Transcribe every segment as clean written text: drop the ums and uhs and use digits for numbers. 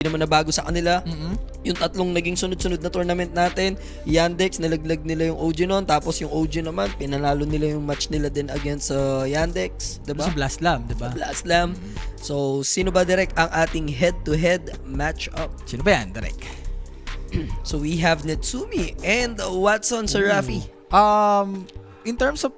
naman nabago sa kanila. Yung tatlong naging sunod-sunod na tournament natin, Yandex, nalaglag nila yung OG noon. Tapos yung OG naman, pinanalo nila yung match nila din against Yandex. Diba? Sa Blast Lam, diba? Blast Lam. So, sino ba direct ang ating head-to-head match-up? Sino ba yan, direct? So, we have Natsumi and Watson Serafi. In terms of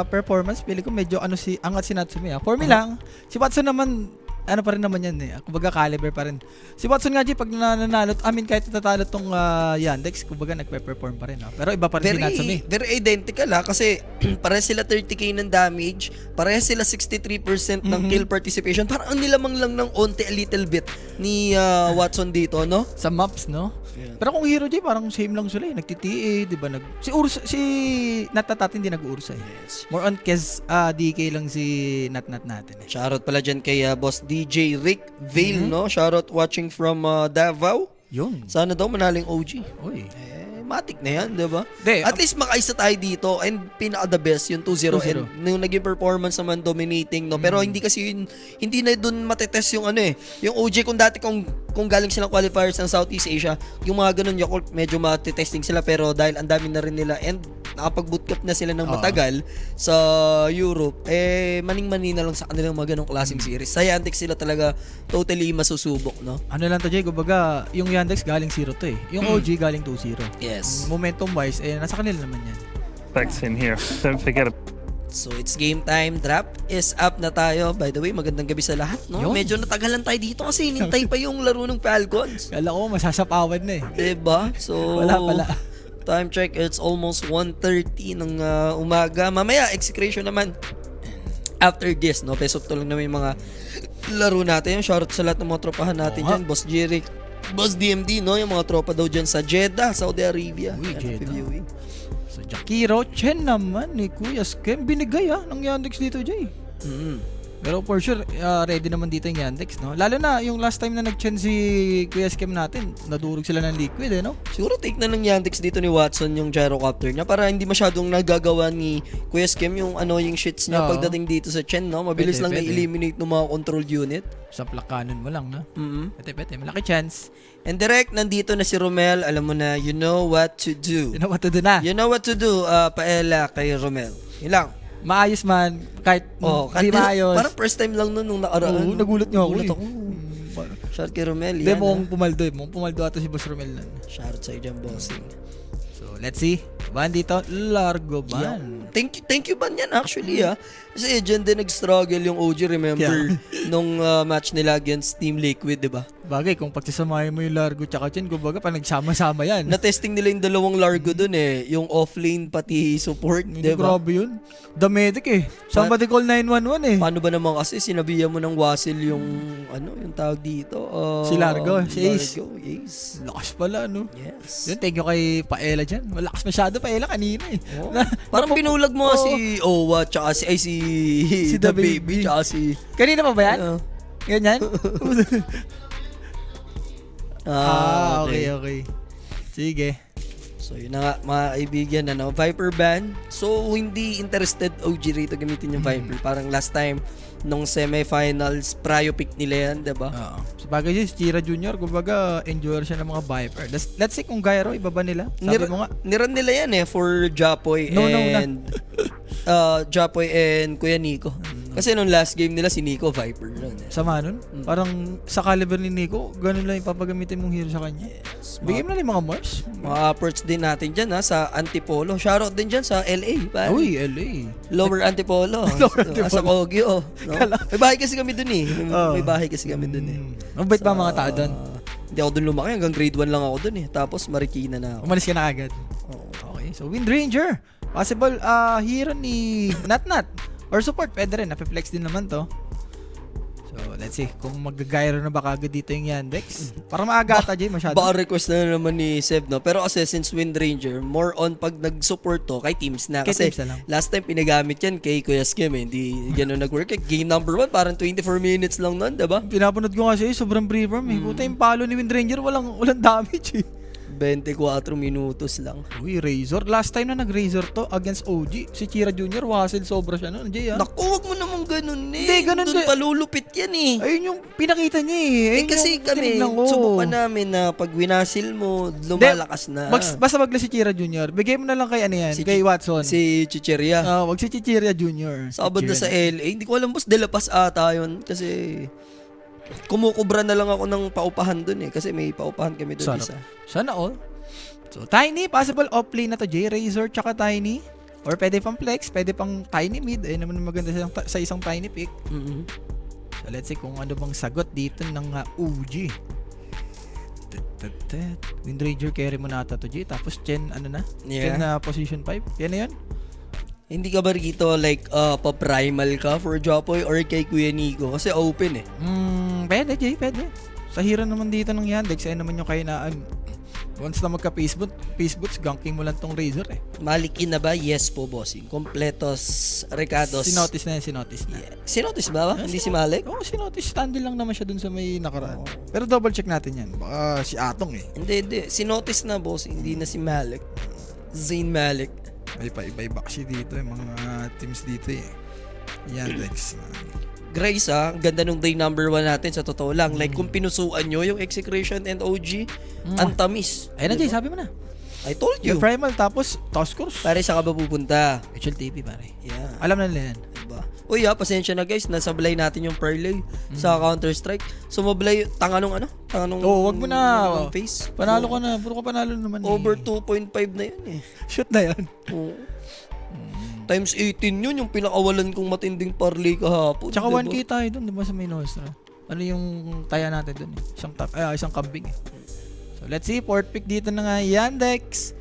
performance, pili ko medyo angat si Natsumi. For me lang, si Watson naman, ano pa rin naman yan eh. Kumbaga caliber pa rin. Si Watson nga, pag nanalo, kahit natatalo tong Yandex, kumbaga nagpe-perform pa rin. Pero iba pa rin si Natsumi. Very identical kasi pareha sila 30k ng damage, pareha sila 63% ng kill participation. Parang ang nilamang lang ng onte a little bit ni Watson dito, no? Sa maps, no? Yeah. Pero kung Hero J, parang same lang sila eh. Nagtita, di ba? Si Nat hindi nag-Ursa eh. Yes. More on kes DK lang si Nat natin eh. Shoutout pala dyan kay Boss DJ Rick Vale, no? Shoutout watching from Davao. Yun. Sana daw manaling OG. Uy. Matik na yan, di ba? De, At least makaisa tayo dito and pinaka the best yung 2-0 and yung naging performance naman dominating, no? Pero hindi kasi hindi na doon matetest yung yung OG kung dati kung galing silang qualifiers ng Southeast Asia, yung mga ganun Yakult medyo matetesting sila, pero dahil ang dami na rin nila and nakapag-bootcamp na sila ng matagal sa Europe, maning-mani na lang sa kanilang mga ganong klaseng series. Sa Yandex sila talaga totally masusubok, no? Ano lang to, Jay, kumbaga, yung Yandex galing 0 to eh. Yung OG galing 2-0. Yes. Momentum-wise, nasa kanila naman yan. Specs in here. Don't forget it. So it's game time. Drop is up na tayo. By the way, magandang gabi sa lahat, no? Yun. Medyo natagalan tayo dito kasi hinintay pa yung laro ng Falcons. Kala ko, masasapawan na eh. Diba? So, Wala pala. Time check, it's almost 1:30 ng umaga. Mamaya, execution naman. After this, no? Pesok to lang naman yung mga laro natin. Shoutout sa lahat ng mga tropahan natin dyan. Boss Jeric, Boss DMD, no? Yung mga tropa daw dyan sa Jeddah, Saudi Arabia. Uy, Yan, Jeddah. reviewing. So, Jakiro Chen naman ni Kuya Skem. Binigay ng Yandex dito, Jay. Pero for sure, ready naman dito yung Yandex, no? Lalo na yung last time na nag-chen si Kuya Skem natin, nadurog sila ng liquid, no? Siguro take na ng Yandex dito ni Watson yung gyrocopter niya para hindi masyadong nagagawa ni Kuya Skem yung yung shits niya Oo. pagdating dito sa Chen, no? Mabilis lang Pwede. na-eliminate ng mga controlled unit. Sa plakanon mo lang, no? Pwede. Malaki chance. And direct, nandito na si Romel. Alam mo na, you know what to do. You know what to do na. You know what to do, paela kay Romel. Yun lang. Maayos man, kahit hindi maayos. Parang first time lang nun nung nakaraan. Oo, nagulat niyo ako. Nagulat ako. Shout kay Romel. Hindi Yan, mo pumaldo ata si Boss Romel nun. Shout sa'yo dyan, bossing. So, let's see. Ban dito, largo ban. Thank you ban yan actually Kasi dyan din nag-struggle yung OG, remember nung match nila against Team Liquid, di ba? Bagay, kung pagsasamahin mo yung largo tsaka chen, kumbaga pa nagsama-sama yan. Na-testing nila yung dalawang largo dun yung off-lane pati support, di Hindi, ba? grabe yun. The medic Somebody call 911 Paano ba naman kasi sinabihan mo ng Wasil yung yung tawag dito? Si Largo, si Ace. Largo, Ace. Lakas pala, no? Yes. Yun, thank you kay Paela dyan. Malakas masyado Paela kanina eh. Oh. Parang binulag mo si Owa tsaka si The The Baby Baby. tsaka si Kanina pa ba yan? Ganyan? Okay. Sige. So yun na nga mga kaibigan, Viper ban. So hindi interested OG rito gamitin yung Viper. Parang last time nung semifinals, prio pick nila yan, diba? Oo. Sabagay si Chira Jr., kumbaga enjoyer siya ng mga Viper. Let's see kung Gyro, ibaba nila. Sabi mo nga. Niran nila yan for Japoy and Japoy and Kuya Nico. Kasi nung last game nila si Nico Viper lang. Sama nun. Parang sa caliber ni Nico, ganun lang yung papagamitin mong hero sa kanya. Bigyan mo na yung mga Mars. Mga approach din natin dyan sa Antipolo. Shoutout din dyan sa LA. Pare. Uy, LA. Lower Antipolo. Sa Kogyo. No? May bahay kasi kami dun May bahay kasi kami dun Mabait ba ang mga tao doon? Hindi ako dun lumaki. Hanggang grade 1 lang ako dun Tapos Marikina na ako. Umalis ka na agad. Okay, so Wind Ranger. Possible hero ni Nat. Or support, pwede rin. Napiflex din naman to. So, let's see. Kung mag-gyro na ba kagad dito yung Yandex. Para maaga ata, Jay, masyado. Baka request na naman ni Seb, no? Pero kasi since Wind Ranger, more on pag nag-support to kay teams na. Kay Kasi teams na lang. last time pinagamit yan kay Kuya Skim Hindi gano'n nag-work. Game number 1, parang 24 minutes lang nun, diba? Pinapanood ko kasi, sobrang freeform eh. Puta yung palo ni Wind Ranger, walang damage eh. 24 minutos lang. Uy, Razor. Last time na nag-Razor to against OG. Si Chira Jr., Wasil sobra siya nun. Jay, Naku, wag mo namang ganun eh. Hindi, ganun Doon din. palulupit yan eh. Ayun yung pinakita niya eh. Ayun Kasi yung kami, tinignan ko. subukan namin na pag winasil mo, lumalakas na. Basta wag na si Chira Jr. Bigay mo na lang kay ano yan, Si kay Watson. Si Chicheria. Wag si Chichira Jr. Sa banda sa LA, hindi ko alam boss, De La Paz ata yun. Kasi kumukubra na lang ako ng paupahan dun eh. Kasi may paupahan kami dun Sarap. isa. Sana all. So, Tiny, possible off-lane na to. J-Razor tsaka Tiny. Or pwede pang flex, pwede pang Tiny mid. Ayun naman maganda sa isang Tiny pick. Mhm. So, let's see kung ano bang sagot dito ng OG. Windranger carry mo na ata to, G. Tapos Chen, ano na? Yeah. Chen na position 5. Yan na yan. Hindi ka ba rito like pa-primal ka for Jopoy or kay Kuya Nico? Kasi open eh. Pwede, Jay, pwede. Sa hira naman dito ng Yandex, ayun naman yung kainaan. Once na magka-peace boots, ganking mo lang tong Razor eh. Malikin na ba? Yes po, bossing. Kompletos, Recados. Sinotis na yan, sinotis na. Sinotis ba? Hindi si Malik? Oo, sinotis. Standing lang naman siya dun sa may nakaraan. Pero double check natin yan. Baka si Atong eh. Hindi. Sinotis na, boss. Hindi na si Malik. Zayn Malik. May pa-iba-iba kasi dito yung mga teams dito eh. Yandex. Grace ang ganda nung day number 1 natin sa totoo lang. Like kung pinusuan nyo yung Execration and OG, ang tamis. Ayun na, Jay, sabi mo na. I told you. Yung primal tapos toss course. Pare, saan ka ba pupunta? HLTP pare. Yeah. Alam na nila yan. Diba? Uy, pasensya na guys. Nasablay natin yung parlay sa Counter-Strike. Sumablay, tanga nung Wag mo na. face. Panalo ka na. Puro ka panalo naman Over eh. 2.5 na yun eh. Shoot na yan. Oo. Times 18 yun, yung pinakawalan kong matinding parlay kahapon. Tsaka diba? 1K tayo dun, di ba sa may Nostra? Ano yung taya natin dun eh? Isang kambing eh. So let's see, fourth pick dito na nga Yandex.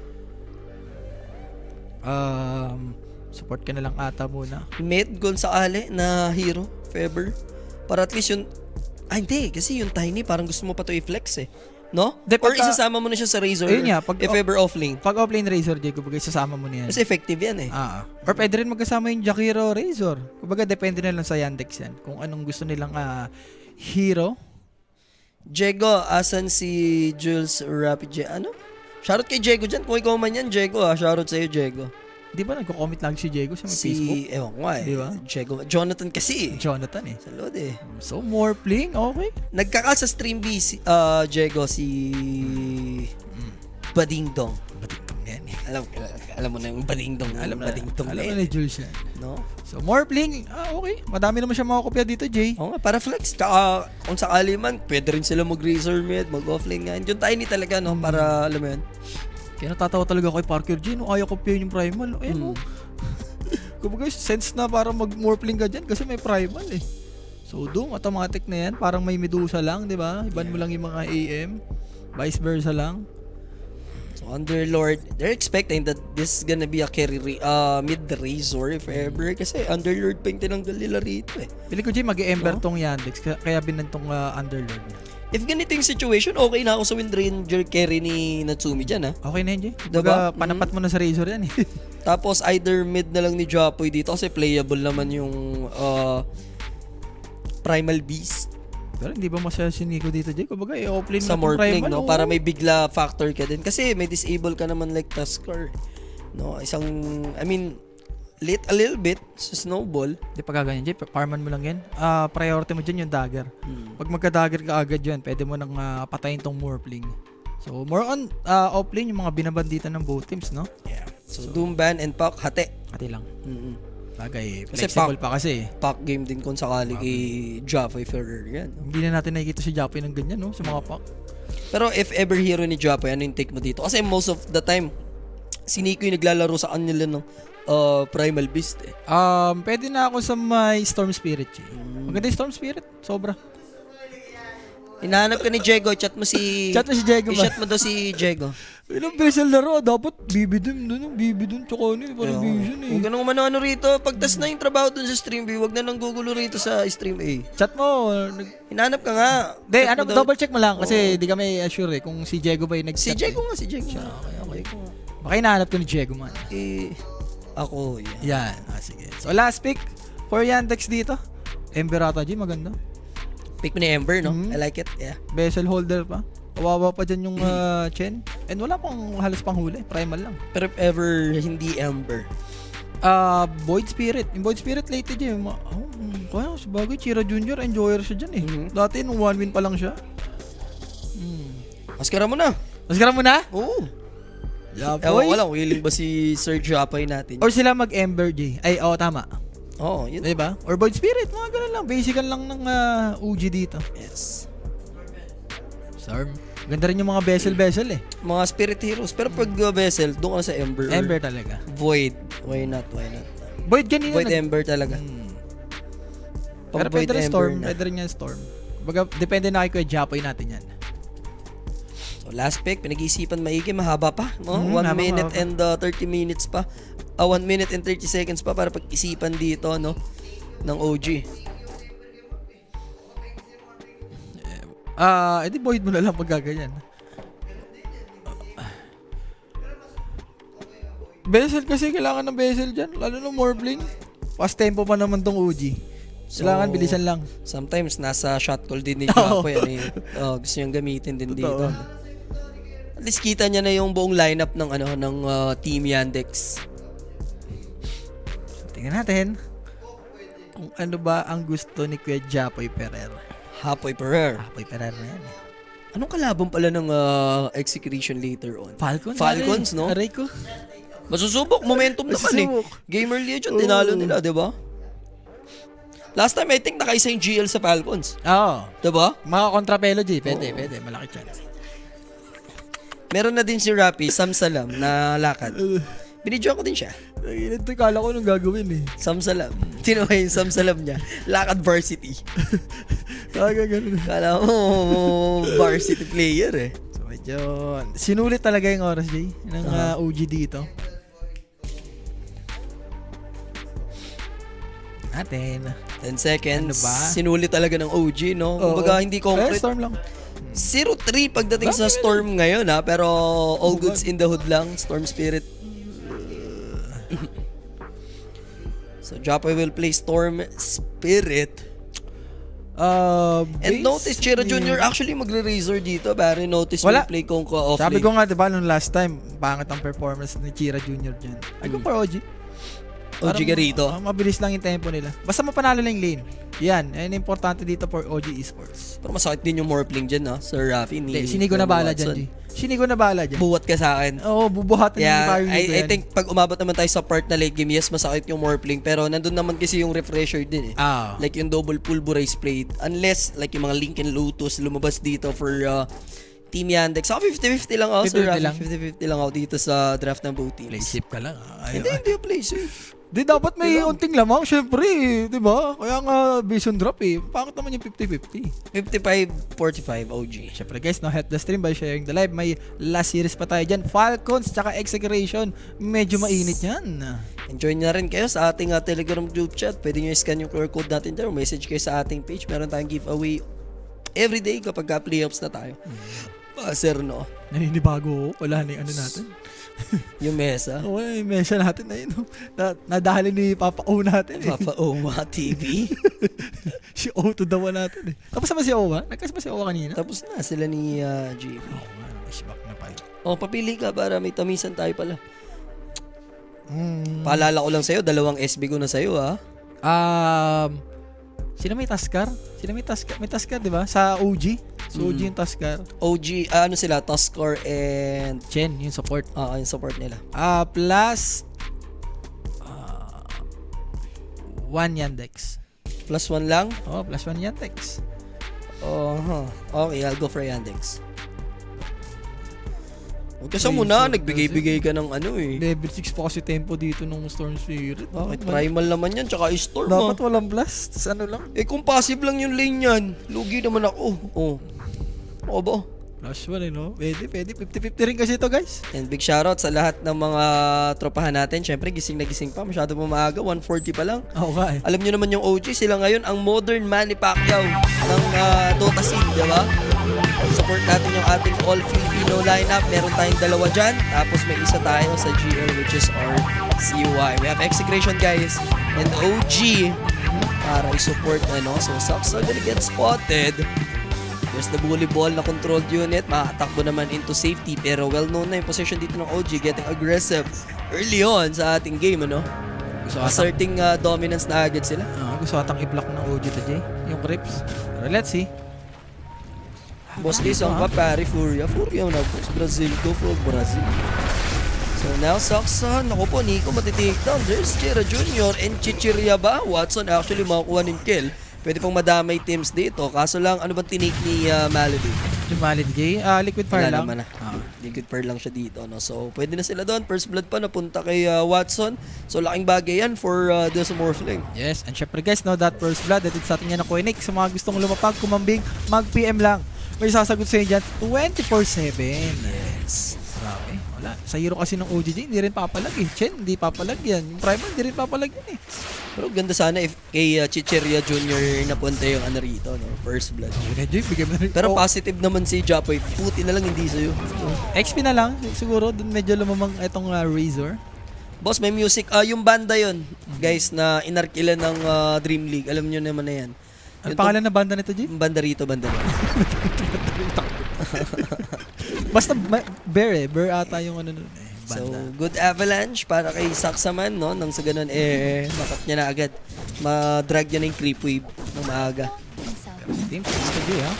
Support ka na lang ata muna. Mid, Gonzale na hero, Feber. Para at least yung... hindi. Kasi yung Tiny, parang gusto mo pa to i-flex eh. No? De, Or pagka- isasama mo na siya sa Razor. Ayun nga, if ever off-lane. Pag offlane Razor, Jay, kumbaga isasama mo niyan. Kasi effective yan eh. Or pwede rin magkasama yung Jakiro Razor. Kumbaga depende na lang sa Yandex yan. Kung anong gusto nilang hero. Jego, asan si Jules Rapid? Ano? Shoutout kay Jego dyan. Kung ikaw man yan, Jego shoutout sa'yo, Jego. Di ba nagko-comment lang si Diego sa may Facebook? Ewan ko nga eh. Di ba? Jego. Jonathan kasi eh. Jonathan eh. Sa load eh. So, more playing, okay. Nagkaka sa stream B, Jego, si Badingdong. Batitong yan eh. Alam mo na yung Badingdong. Alam na eh. ni Jules yan. No? So, more playing, okay. Madami naman siya makakopya dito, Jay. Oo nga, para flex. Tsaka kung sakali man, pwede rin sila mag-razor mid, mag-offlane nga. Yung Tiny talaga, no? Para, alam mo yun. Kaya natatawa talaga ako kay Parker G, no? Ayaw kopyahin yung primal. Ayun, no? Kumbaga, sense na para mag-more playing ka dyan kasi may primal eh. So, doon, automatic na yan. Parang may Medusa lang, di ba? Iban mo lang yung mga AM. Vice versa lang. So, Underlord, they're expecting that this is gonna be a carry mid-razor if ever. Kasi Underlord pa yung tinanggal nila rito eh. Pili ko, Jay, mag-ember tong Yandex. Kaya binantong Underlord. If ganito yung situation, okay na ako sa Windranger carry ni Natsumi dyan, ha? Okay na yun, Jay. Diba? Panapat mo na sa Razor yan eh. Tapos either mid na lang ni Japoy dito kasi playable naman yung Primal Beast Pero hindi ba masaya si Nico dito, Jay? Kumbaga, i-offlane sa mo more itong playing, primal. no? Para may bigla factor ka din. Kasi may disable ka naman like Tuskar. No? Late a little bit sa Snowball. Hindi pa gaganyan, Jay. Farman mo lang yan. Priority mo dyan yung dagger. Pag magka-dagger ka agad yan, pwede mo nang patayin tong Morphling. So, more on offlane yung mga binabanditan ng both teams, no? Yeah. So Doomban and Pac, hati. Hati lang. Bagay, Kasi flexible pa kasi. Pac game din kung sakali kay Japoy Ferrer yan. No? Hindi na natin nakikita si Japoy ng ganyan, no? Sa mga pack. Pero if ever hero ni Japoy, ano yung take mo dito? Kasi most of the time, si Nico yung naglalaro sa kanila ng Primal Beast eh. Pwede na ako sa may Storm Spirit, Jay. Maganda yung Storm Spirit. Sobra. Hinahanap ka ni Jego, chat mo si... Chat mo si Jego ba? I-chat mo daw si Jego. Ilang beses laro, dapat BB dun, tsaka ano, parang vision eh. Huwag ka nang umano rito. Pagtas na yung trabaho dun sa stream B, huwag na nang gugulo rito sa stream A. Chat mo. Hinahanap ka nga. Hindi, Chat mo daw. double check mo lang kasi di kami sure eh kung si Jego ba yung Si nag-chat. Jego nga, si Jego. Okay. Baka hinahanap ko ni Jego man. Ako, yan. Yan. Sige. So last pick for Yandex dito. Emberata G, maganda. Pick mo ni Ember, no? I like it, yeah. Vessel holder pa. Kawawa pa dyan yung Chen. And wala pang halos pang huli. Primal lang. Pero if ever hindi Ember, Void Spirit. Yung Void Spirit late dyan. Kaya sabagay, Chira Jr. enjoyer siya dyan eh. Dati nung 1 win pa lang siya. Maskara mo na. Maskara mo na? Oo. Ewan Japoy? ko lang, willing ba si Sir Japoy natin? Or sila mag-Ember J. Ay, tama. Oo, yun. Diba? Or Void Spirit. Mga ganun lang. Basican lang ng OG dito. Yes. Storm. Ganda rin yung mga vessel eh. Mga spirit heroes. Pero pag vessel, doon ka sa Ember. Ember talaga. Void. Why not? Void ganina. Void Ember talaga. Pag Pero Void pwede rin Ember Storm. na. Pwede rin yan Storm. Baga, depende na kay Kuya Japoy natin yan. So last pick, pinag-iisipan maigi, mahaba pa. No? 1 mahaba, minute mahaba. and 30 minutes pa. 1 minute and 30 seconds pa para pag-isipan dito, no? Ng OG. Edi Void mo na lang pag gaganyan. Vessel kasi, kailangan ng vessel dyan. Lalo na Morbling. Fast tempo pa naman tong OG. Kailangan bilisan lang. Sometimes nasa shot call din ni Japoy. Gusto niyang gamitin din dito. At least kita niya na yung buong lineup ng Team Yandex. Tingnan natin kung ano ba ang gusto ni Kuya Japoy Ferrer. Hapoy Pereira. Japoy Ferrer na yan. Anong kalaban pala ng execution later on? Falcons, no? Aray ko. Masusubok, momentum naman eh. Masusubok. Gamer Legion, tinalo nila, di ba? Last time, I think nakaisa yung GL sa Falcons. Oo. Di ba? Mga kontrapelo, G. Pwede. Malaki chance. Meron na din si Rappy, Sam Salam, na lakad. Binidyo ko din siya. Ito, kala ko nung gagawin eh. Sam Salam. Tinawa yung Sam Salam niya. Lakad varsity. Ganun. Kala mo, varsity player eh. So, medyo sinulit talaga yung oras, Jay, ng OG dito. Natin. 10 seconds. Ano ba? Sinulit talaga ng OG, no? Kumbaga, hindi concrete. Storm lang. 0-3 pagdating sa Storm ngayon, ha? Pero all goods in the hood lang. Storm Spirit. So, Japoy will play Storm Spirit. And notice, Chira Jr. actually magre-razor dito. Bari notice Wala. will play Kongko off Sabi lane. ko nga, diba, nung last time, pangit ang performance ni Chira Jr. dyan. I go for OG. OG Garrido. Mabilis lang yung tempo nila. Basta mapanalo lang yung lane. Yan importante dito for OG Esports. Pero masakit din yung Morphling dyan, ha? Sir Rafi. Sinigo na bala dyan, G. Sinigo na bala dyan. Buwat ka sa akin. Oo, bubuhatan yung Yeah, fire I think pag umabot naman tayo sa part na late game, yes, masakit yung Morphling. Pero nandun naman kasi yung refresher din eh. Like yung double pulverize plate. Unless, like yung mga Lincoln Lotus lumabas dito for Team Yandex. Ako 50-50 lang ako, Sir 50-50 Rafi. lang. 50-50 lang ako dito sa draft ng both teams. Play safe ka lang. Hindi yung play safe. Di dapat may unting lamang, syempre, di ba? Kaya nga vision drop eh. Pangit naman yung 50-50. 55-45 OG. Syempre guys, no, help the stream by sharing the live. May last series pa tayo dyan. Falcons tsaka Execration. Medyo mainit yan. Enjoy na rin kayo sa ating Telegram group chat. Pwede nyo i-scan yung QR code natin there. Message kayo sa ating page. Meron tayong giveaway everyday kapag playoffs na tayo. Sir, no? Naninibago ko. Wala na yung ano natin. Yung mesa. Oo, yung mesa natin na yun. Nadahali ni Papa O natin eh. Papa Oma TV. Si O to dawa natin eh. Tapos naman si Owa? Nagkas ba si Owa kanina? Tapos na sila ni JV. Flashback na pala. Papili ka para may tamisan tayo pala. Paalala ko lang sa'yo, 2 SB ko na sa'yo, ha? Sino may Taskar? May Taskar, di ba? Sa OG. So, OG yung Taskar. OG, ano sila? Tuskar and Chen, yung support. yung support nila. Plus 1 Yandex. Plus 1 lang? Plus 1 Yandex. Okay, I'll go for Yandex. Kasi muna, nagbigay-bigay ka ng ano eh. Level 6 pa kasi tempo dito nung Storm Spirit. Bakit? Primal naman yan, tsaka Storm. Dapat walang blast. Tapos ano lang? Kung passive lang yung lane yan, lugi naman ako. Oo ba? Flash 1 no? Pwede. 50-50 rin kasi ito guys. And big shoutout sa lahat ng mga tropahan natin. Siyempre, gising na gising pa. Masyado pa maaga, 1:40 pa lang. Okay. Alam nyo naman yung OG, sila ngayon ang modern Manny Pacquiao ng Dota scene, di ba? Support natin yung ating all Filipino lineup. Meron tayong 2 dyan. Tapos may isa tayo sa GL which is our CUI. We have Execration guys and OG para i-support So Sox are gonna get spotted. There's the bully ball na controlled unit. Makatakbo naman into safety. Pero well known na yung position dito ng OG getting aggressive early on sa ating game, Gusto atang, asserting dominance na agad sila. gusto atang i-block ng OG to Jay, yung creeps. Pero let's see. Boss Lisong pa, pari Furia. Furia na boss. Brazil, go for Brazil. So now, Saksa, naku po, Nico matitake down. There's Chira Jr. and Chichirya ba? Watson actually makakuha ng kill. Pwede pang madamay teams dito. Kaso lang, ano bang tinake ni Malady? Yung valid Jay, liquid fire Wala lang. naman na. Liquid fire lang siya dito. No? So, pwede na sila doon. First blood pa napunta kay Watson. So, laking bagay yan for this Morphling. Yes, and syempre guys, no, that first blood, that sa atin yan na Koenig. Sa mga gustong lumapag, kumambing, mag-PM lang. May sasagot sa inyo dyan, 24/7. Yes. Grabe, wala. Sa hero kasi ng OGG, hindi rin papalag eh. Chen, hindi papalag yan. Yung Primal, hindi rin papalag yan eh. Pero ganda sana if kay Chichirya Jr. napunta yung ano rito, no? First blood. Enjoy, bigyan mo na rin. Pero Oh, positive naman si Japoy. Puti na lang, hindi sa'yo. XP na lang, siguro, dun medyo lumamang itong Razor. Boss, may music. Yung banda yon guys, na inarkila ng Dream League. Alam nyo naman na yan. Ano pangalan na banda nito, G? Yung banda rito, banda rito. Basta Bear eh. Bear ata yung ano nun eh. So, Banda. good avalanche para kay Saksaman, no? Nang sa ganun, makat niya na agad. Ma-drag niya na yung creep wave ng maaga. Team, ito G ha?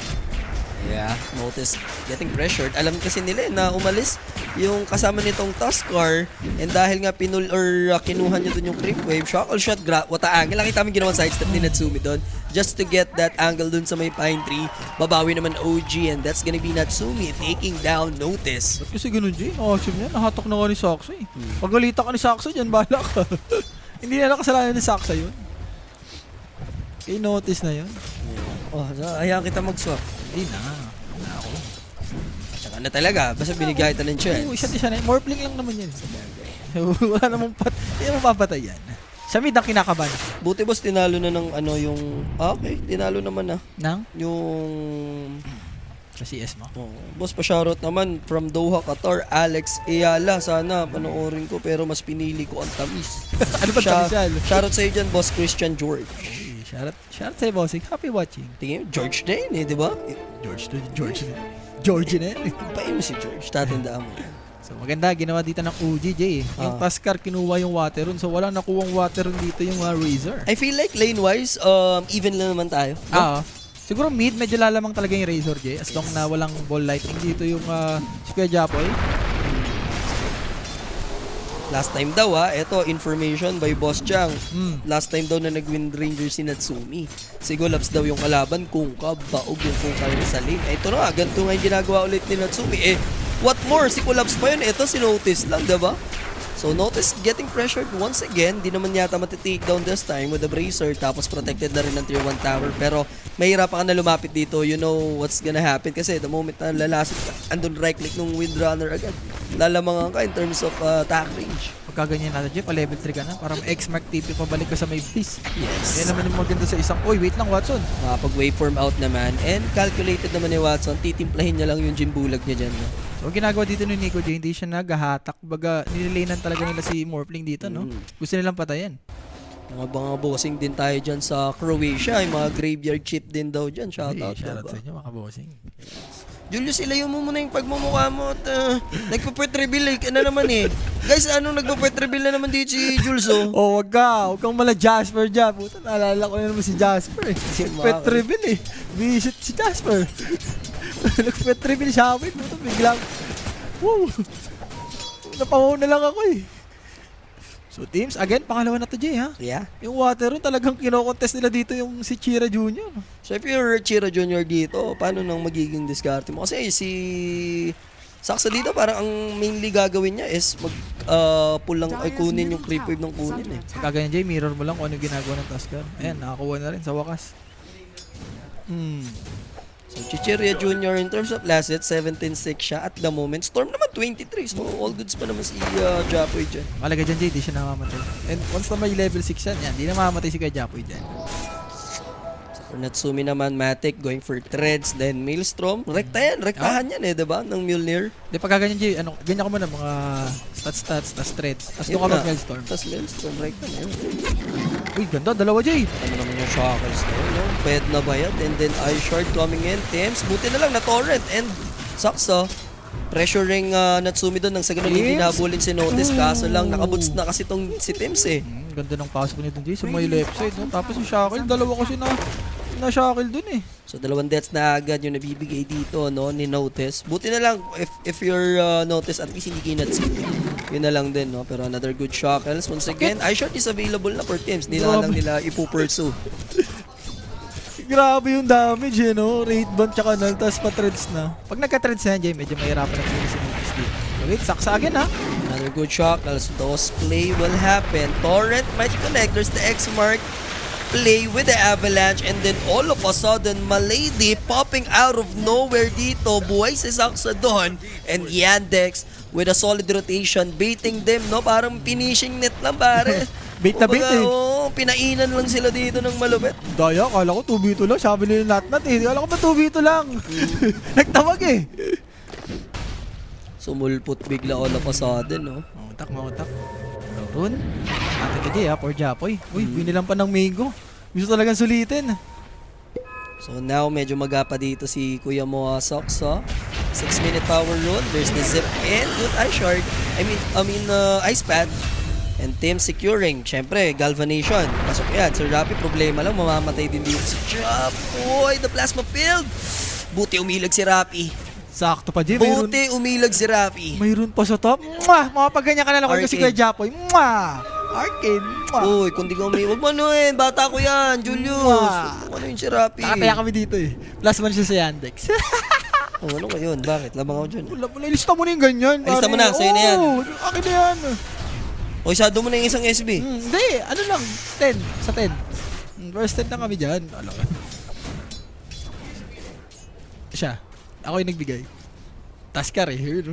Yeah, notice getting pressured. Alam kasi nila na umalis yung kasama nitong Tuskar, and dahil nga kinuha niya dun yung creep wave, shackle shot, wata angle. Nakita mo ginawa sidestep ni Natsumi dun just to get that angle dun sa may pine tree. Babawi naman OG, and that's gonna be Natsumi taking down Notice. Ba't kasi ganun, G? Awesome yan. Nahatok na ka ni Saksa eh. Pagalitan ka ni Saksa dyan, bahala ka. Hindi na kasalanan ni Saksa yun. I-notice na yun. Oh, so, ayaw kita mag-swap. Hindi na. Wala ako. Tsaka na talaga, basta binigay ito ng chance. Oo, isa't isa na. Morphling lang naman yan. Wala namang hindi mo papatay yan. Sa mid ang kinakabahan. Buti boss, tinalo na ng ano yung... okay, tinalo naman na. Nang? Yung... Sa CS mo. Oh, boss, pa-shoutout naman from Doha, Qatar, Alex Ayala. Sana panoorin ko pero mas pinili ko ang tamis. Ano ba tamisal? Shoutout sa iyo dyan, boss Christian George. Shoutout sa'yo, bossing. Happy watching. Tingin mo, George na yun di ba? George na yan. Pain mo si George, tatandaan mo. So maganda, ginawa dito ng OGJ eh. Yung Tuskar, kinuha yung water run. So walang nakuwang water run dito yung Razor. I feel like lane-wise, even lang naman tayo. Oo. Siguro mid, medyo lalamang talaga yung Razor, J. As long na walang ball lightning dito yung si Kuya Japoy. Last time daw ito information by Boss Chang. Last time daw na nag-win Ranger si Natsumi. Si Golaps daw yung kalaban kung kabaog yung kung kayo sa lane. Ito na, ganito nga yung ginagawa ulit ni Natsumi. What more? Si Golaps pa yun. Ito, si Notice lang, diba? So, Notice getting pressured once again. Di naman yata matitake down this time with the Bracer. Tapos protected na rin ng tier 1 tower. Pero mahirap ka na lumapit dito. You know what's gonna happen. Kasi the moment na lalasit ka, andun right click nung Windrunner agad. Lalamangan ka in terms of attack range. Pagkaganyan natin, J, pa-level 3 ka na. Para X-Mark TP, pabalik ka sa may base. Yes. Yan naman yung maganda sa isang, oy, wait lang, Watson. Makapag-waveform out naman. And calculated naman ni Watson. Titimplahin niya lang yung Jimbulag niya dyan. No? So, ginagawa dito ni Nico J, hindi siya naghahatak. Baga, nililanan talaga nila si Morphling dito, no? Gusto nilang patayin. Mga bossing din tayo dyan sa Croatia. Yung mga graveyard chip din daw dyan. Shoutout. Shoutout sa inyo, mga bossing. Julius, ilayo mo muna yung pagmumukha mo at nagpo-pwet reveal ka na naman eh. Guys, anong nagpo-pwet reveal na naman dito si Jules oh? Oh, wag ka. Huwag kang mala Jasper dyan. Puta, naalala ko na naman si Jasper eh. Pet reveal eh. Visit si Jasper. Nag-pet reveal siya akin. Puta, biglang. Woo! Napawaw na lang ako eh. So teams, again, pangalawa na to, Jay, ha? Yeah. Yung water run, talagang kinokontest nila dito yung si Chira Jr. So if you're Chira Jr. dito, paano nang magiging diskarte mo? Kasi si Saksa dito, parang ang mainly gagawin niya is pull lang, kunin yung creep wave ng kunin eh. Pagkaganyan, Jay, mirror mo lang kung ano yung ginagawa ng Tuskar. Ayan, nakakuha na rin sa wakas. So Chichirya Jr. in terms of last hit, 17-6 siya at the moment. Storm naman 23, so all goods pa naman si Japoy dyan. Malaga dyan, Jay, di siya namamatay. And once na may level 6 yan, di na mamamatay si Kuya Japoy dyan. For Natsumi naman, Matic going for Threads, then Maelstrom. Rektahan yan diba? Ng Mjolnir. Di pagkaganyan, Jay, ganyan ko muna mga stats, tas threads. Tas doon ka mag-Maelstrom. Tapos Maelstrom, rekta na yun. Uy, ganda, dalawa, Jay. Ano naman yung shackles na yun, no? Pwede na ba yan? And then Shard coming in. Tems, buti na lang na Torrent. And Saksa, pressuring Natsumi doon nang sa ganun hindi nabulin si Notice. Kaso lang, nakaboots na kasi tong si Tems eh. Ganda ng pasok niya dun, Jay, sa may left side, no? Tapos si Shackle, dalawa kasi na Shackle dun eh. So, 2 deaths na agad yung nabibigay dito, no, ni Notice. Buti na lang, if you're Notice, at least hindi kinatsin. Yun na lang din, no? Pero another good Shackles. Once again, iShot is available na for teams. Hindi na lang nila ipupursue. Grabe yung damage eh, no? Raid band tsaka null, tapos pa-threads na. Pag nagka-threads na yan, Jay, medyo mahirapan na si Notice dito. Wait, saksa again ha. Another good Shackles. Those play will happen. Torrent might connect. There's the X-Mark. Play with the Avalanche. And then all of a sudden, Malady popping out of nowhere dito. Buhay si Saksa doon. And Yandex with a solid rotation. Baiting them, no? Parang finishing net lang, pare. Bait na bait eh. Oo, pinainan lang sila dito ng malupit. Daya, akala ko 2v2 lang. Sabi nila lahat eh. Akala ko ba 2v2 lang? Nagtawag eh. Sumulpot bigla all of a sudden, no? Mautak. Run. Ate ka Jay ha, for Japoy. Uy, binilang pa ng Mango. Gusto talagang sulitin. So now, medyo magapa dito si Kuya Moa Saksa. 6-minute power run. There's the zip in. Good ice shard. I mean, ice pad. And Tim securing. Siyempre, Galvanation. Pasok yan. Sir Rapi, problema lang. Mamamatay din dito si Japoy. The plasma field. Buti umilag si Rapi. Sakto pa, Jay. Buti umilag si Rapi. Mayroon pa sa top. Mwah! Makapaganyan ka na lang ko si Kuya Japoy. Mwah! Arcade. Mwah! Uy, kung di ka huwag mo anuin. Bata ko yan, Julius. Ano yun si Rapi? Nakataya kami dito eh. Plus 1 siya sa Yandex. Oh, ano ngayon? Bakit? Labang ako dyan. Wala, ilista mo na yung ganyan. Ilista mo na, sa'yo na yan. Oo, akin na yan. O, isado mo na yung isang SB. Hindi, ano lang, 10. Sa 10. First 10 na kami dyan. Alam ka. Siya. Ako yung nagbigay. Taskar eh. Pero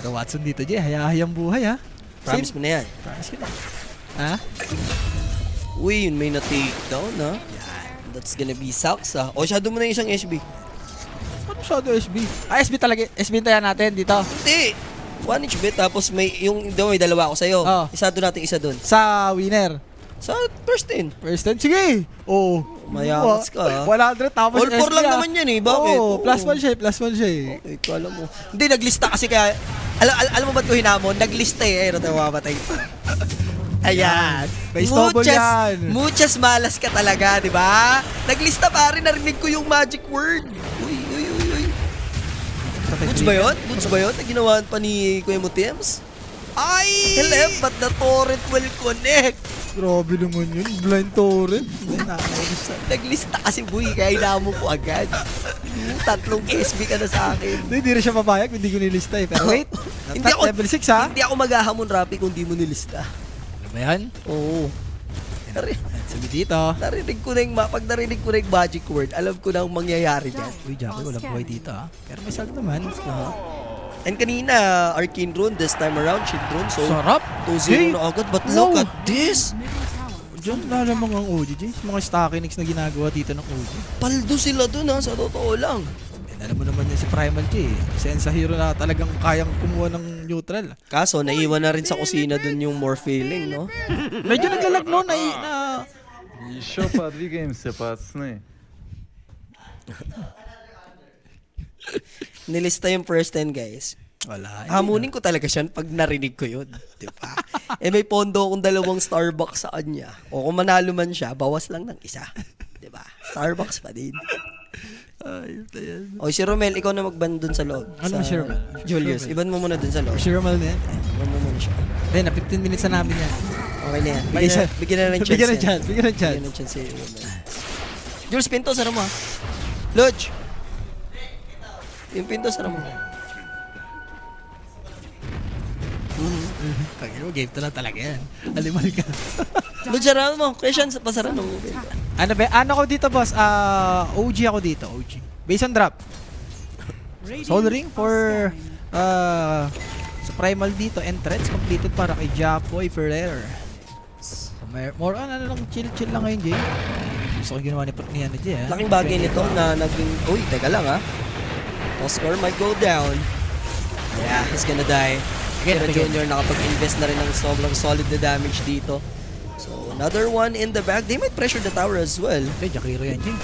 Watson dito, Jay. Hayahayang buhay ha. Promise mo na yan. Promise ko na. Ha? Uy, yun may na-take down, ha? That's gonna be Saksa. O, isado mo na yung isang SB. Ano masyado SB? SB talaga. SB tayan natin dito. Hindi. 1 each bit, tapos may dalawa ako sa'yo. Oh. Isado natin isa dun. Sa winner. Sa first 10. First 10. Sige. Oo. Mayakas ka, ha? 100 tapos All 4 lang naman yan, eh. Bakit? Oo. Plus 1 siya. Plus 1 siya eh. Okay, kala mo. Hindi, naglista kasi kaya... Alam mo ba't ko hinamon? Naglista eh. Pero mamatay pa. Ayan. May snowball yan. Muchas malas ka talaga, di ba? Naglista pa rin, narinig ko yung magic word. Uy. Boots ba yun? Boots ba yun? Na ginawa pa ni Kuya Mutims? Ay! Help, but the torrent will connect. Grabe naman yun. Blind torrent. Naglista kasi, boy. Kaya inamo ko agad. 3 SB ka na sa akin. Hindi rin siya papayag. Hindi ko nilista eh. Pero wait. Hindi ako, level 6 ha? Hindi ako maghahamon, Rapi, kung di mo nilista. Ano ba yan? Oo. Sabi dito. Narinig ko na yung, pag narinig ko na yung magic word, alam ko na ang mangyayari dyan. Uy, Jacoy, walang buhay dito ha. Pero may salt naman. And kanina, Arcane Rune, this time around, Shield Rune. So, Sarap. 2-0 na agad. But look at this! Diyan lalamang ang OG, James. Mga stackinix na ginagawa dito ng OG. Paldo sila dun, ha, sa totoo lang. Alam mo naman yan si Primal J. Sensa hero na talagang kayang kumuha ng neutral. Kaso, naiwan na rin sa kusina dun yung more feeling, no? Medyo naglalag no na Еще подвигаемся, пацаны. Nilista yung first 10, guys. wala. Hamunin ko talaga siya pag narinig ko yun. Diba? May pondo akong 2 Starbucks sa kanya. O kung manalo man siya, bawas lang ng isa. Diba? Starbucks pa din. Ayun na yan. O, si Romel, ikaw na mag-ban dun sa loob. Ano sa si Romel? Julius, iban mo muna dun sa loob. Sure mal na yan. Iban mo muna siya. Hindi, na 15 minutes na namin yan. Okay na yan. Bigyan na ng chance. Bigyan ng yan. chance. Bigyan ng chance. Bigyan ng chance si Romel. Jules, pinto, sara mo ha. Lodge! Yung pinto, sara mo. Kaya game to lang talaga yan. Alimal ka. Lodge, sara mo. Question, pasara ng pinto. Ano ba? Ano ko dito, boss? OG ako dito. OG. Based on drop. Soul Ring for sa primal dito and threats completed para kay Japoy Ferrer. So, more on ano lang chill lang ngayon, Jay. Gusto ko ginawa ni ano, Jay. Laking bagay nito na naging... Uy, teka lang ha. Oscar might go down. Yeah, he's gonna die. Pero Junior nakapag-invest na rin ng sobrang solid na damage dito. So, another one in the back. They might pressure the tower as well. Okay, Jakiro yan, Jay.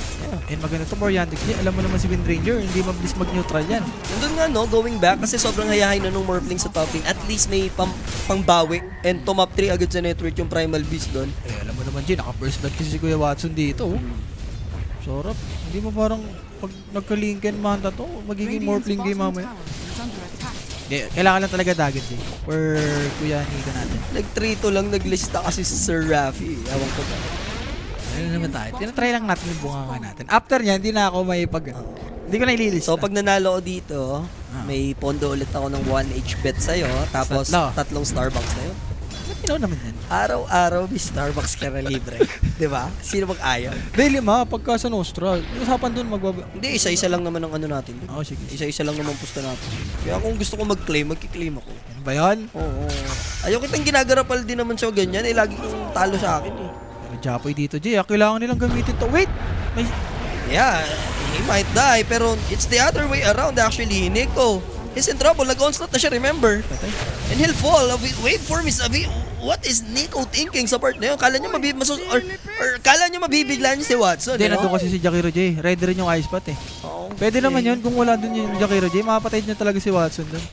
And maganda to, more Yandex, Jay. Alam mo naman si Windranger, hindi mabilis mag-neutral yan. Nandun nga, no, going back, kasi sobrang hayahay na nung Morphling sa top lane. At least may pangbawi and tumap 3 agad sa network yung Primal Beast doon. Alam mo naman, Jay, naka-first blood kasi si Kuya Watson dito. Sarap. Hindi mo parang pag nagka-linken manta to, magiging Morphling game mamaya. Kailangan lang talaga dagat, Jay. For Kuya Nika natin. Nag-3-2 lang naglista kasi si Sir Rafi. Ewan ko ba. Ano naman tayo? Tinatry lang natin yung bunganga natin. After niya, hindi na ako may hindi ko na ililista. So, pag nanalo ako dito, may pondo ulit ako ng 1H bet sa'yo. Tapos, tatlong Starbucks na yun. Ikaw naman yan. Araw-araw may Starbucks ka na libre. Diba? Sino mag-ayaw? Daily ma, pagka sa Nostra, usapan dun Hindi, isa-isa lang naman ang ano natin. Oo, sige. Isa-isa lang naman pusta natin. Kaya kung gusto ko mag-claim, mag-claim ako. Ano ba yan? Oo. Ayaw kitang ginagarapal din naman siya ganyan. Lagi kong talo sa akin eh. Pero Japoy dito, Jay. Kailangan nilang gamitin to. Wait! May... Yeah, he might die. Pero it's the other way around actually. Nico, he's in trouble. Nag-onslaught na siya, remember? And he'll fall. Waveform is... What is Nico thinking sa part na yun? Kala niya kala niya mabibigla niya si Watson. Hindi, nandun kasi si Jakiro, Jay. Ready rin yung ice pot eh. Pwede naman yun kung wala dun yung Jakiro, Jay. Makapatay niya talaga si Watson dun.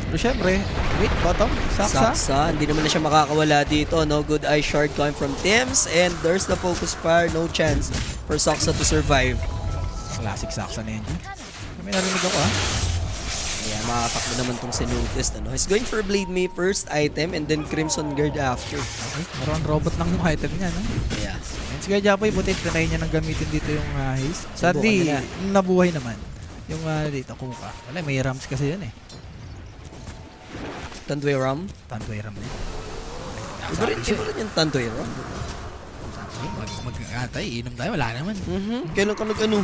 Pero syempre, wait, bottom, Saksa. Hindi naman na siya makakawala dito. No good eye shard coming from Tims. And there's the focus fire. No chance for Saksa to survive. Classic Saksa na yun, Jay. May narinig ako, ha? Yeah, makatakbo naman tong si Notice. Ano? He's going for Blade May first item and then Crimson Guard after. Okay, meron robot lang yung item niya, no? Yeah. And si Kuya Japoy, buti tinry niya nang gamitin dito yung haste. Sadly, nabuhay naman. Yung dito, Kuka. Wala, may rams kasi yan eh. Tandway Ram? Tantoy ram din. Iba rin yung Tandway Ram. Mag-atay, inom tayo, wala naman. Kailan ka nag-ano?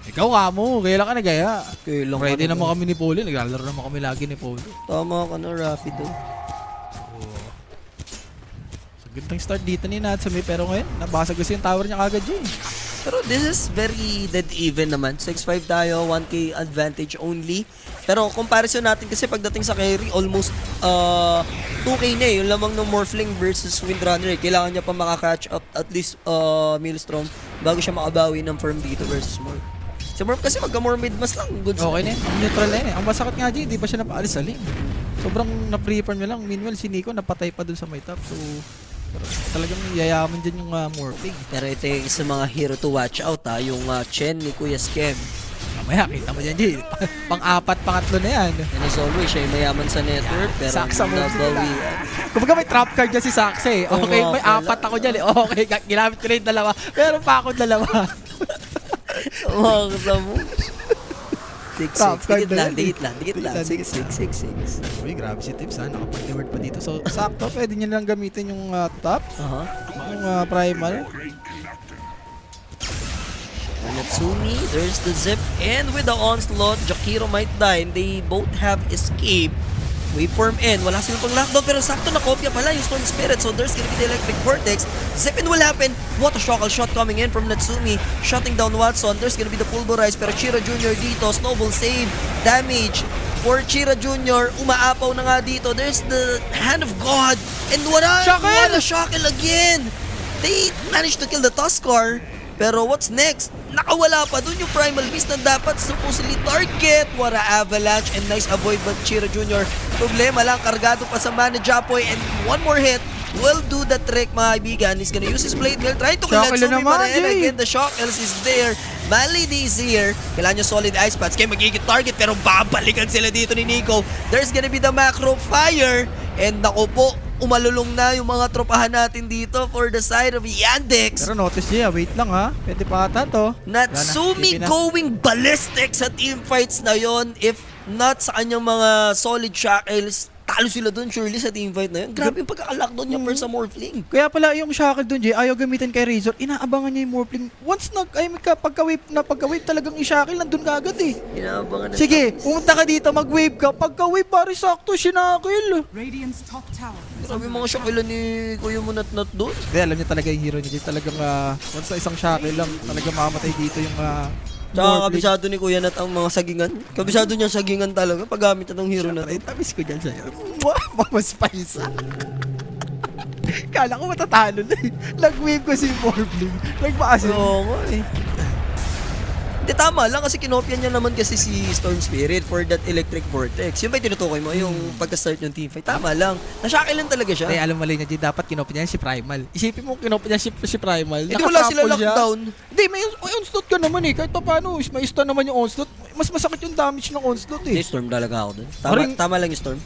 Ikaw ka mo, kailan ka nagaya? Kailan Ready naman kami ni Poli, naglalaro naman kami lagi ni Poli. Tama ka na, Rafi doon. So, gandang start dito ni Natsumi, pero ngayon, nabasag kasi yung tower niya kagad dyan. Pero this is very dead even naman. 6-5 tayo, 1k advantage only. Pero comparison natin kasi pagdating sa carry, almost 2k na eh. Yung lamang ng Morphling versus Windrunner. Kailangan niya pa makakatch up at least Maelstrom bago siya makabawi ng firm dito versus Morph. Si Morph kasi magka-more mid-mas lang. Good Okay na yun, neutral na yun eh. Ang masakit nga dyan, hindi pa siya napaalis sa lane. Sobrang na-pre-farm niya lang. Meanwhile, si Nico napatay pa dun sa may top. So, talagang yayaman dyan yung Morphing. Pero ito yung sa mga hero to watch out yung Chen ni Kuya Skem. Mamaya, kita mo dyan, Jay. Pang-apat, pangatlo na yan. And as always, siya yung mayaman sa network. Pero Saksa mo nabawi. Kumbaga may trap card dyan si Saksa eh. Okay, may apat ako dyan eh. Okay, ginamit ko na yung dalawa. Pero pa ako dalawa. Makakasa mo. 6-6. Dikit lang. Dikit lang. 6-6. Uy, grabe si Tips ha. Nakapag-reward pa dito. So, sakto. Pwede nyo lang gamitin yung top. Yung primal. Natsumi, there's the zip, and with the onslaught, Jakiro might die, and they both have escape. Waveform in, wala silang pang lockdown, pero sakto na kopya pala yung Storm Spirit, so there's gonna be the Electric Vortex. Zip in will happen. What a shockle shot coming in from Natsumi, shutting down Watson. There's gonna be the Pulverize, pero Chira Jr. dito, snowball save, damage for Chira Jr. Umaapaw na nga dito. There's the Hand of God, and what a shockle again. They managed to kill the Tuskar. Pero what's next? Nakawala pa dun yung Primal Beast na dapat supposedly target. What a avalanche and nice avoid by Chira Jr. Problema lang, kargado pa sa mana Japoy and one more hit will do the trick mga kaibigan. He's gonna use his blade mill, try to kill Natsumi pa rin. Again, the shock else is there. Malady is here. Kailangan nyo solid ice pads. Kaya magiging target pero babalikan sila dito ni Nico. There's gonna be the macro fire. And naku po, umalulong na yung mga tropahan natin dito for the side of Yandex. Pero notice niya, wait lang ha. Pwede pa ata to. Natsumi going ballistic sa team fights na yon. If not sa kanyang mga solid shackles, talo sila dun surely sa team fight na yun. Grabe yung pagkaka-lockdown niya per sa Morphling. Kaya pala yung shackle dun, Jay, ayaw gamitin kay Razor. Inaabangan niya yung Morphling. Once pagka-wave talagang i-shackle, nandun ka agad eh. Inaabangan na. Sige, pumunta ka dito, mag-wave ka. Pagka-wave, pare sakto, sinakil. Radiant's top tower. Grabe yung mga shackle ni Kuya Munat-Nat doon. Kaya alam niya talaga yung hero niya. Talagang once sa isang shackle lang, talagang mamamatay dito yung Tsaka kabisado ni Kuya Nat ang mga sagingan. Kabisado niya sagingan talaga paggamit ng hero na to. Tamis ko dyan sa'yo. Mamas pa isa. Kala ko matatalo na eh. Nag-wave ko si Morphling. Nagpaasin. Oo nga eh. Hindi, tama lang kasi kinopya niya naman kasi si Storm Spirit for that electric vortex. Yun ba yung tinutukoy mo? Yung pagka-start ng teamfight? Tama lang. Nashackle lang talaga siya. Ay, alam mali niya, Jay, dapat kinopya niya si Primal. Isipin mo, kinopya niya si Primal. Hindi wala sila Nakatrample siya. lockdown. Hindi, may onslaught ka naman eh. Kahit pa paano, may stun naman yung onslaught. Mas masakit yung damage ng onslaught Hindi, eh. Storm talaga ako dun. Maring- Tama lang yung Storm.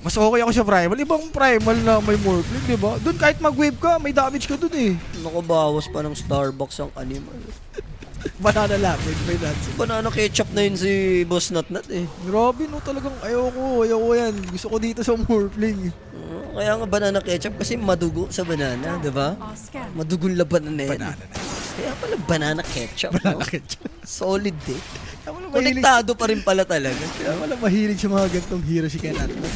Mas okay ako sa Primal. Ibang Primal na may Morphling, di ba? Doon kahit mag-wave ka, may damage ka doon eh. Nakabawas pa ng Starbucks ang animal. Banana lapid, may nuts. Banana ketchup na yun si Boss Nutnut eh. Grabe no, talagang ayoko yan. Gusto ko dito sa Morphling. Kaya nga banana ketchup kasi madugo sa banana, di ba? Madugong labanan na yan. Banana na. Kaya pala banana ketchup, Banana no? ketchup. Solid eh. Kaya wala mahilig, Konektado pa rin pala talaga. kaya wala mahilig sa mga gantong hero si Ken Atlas.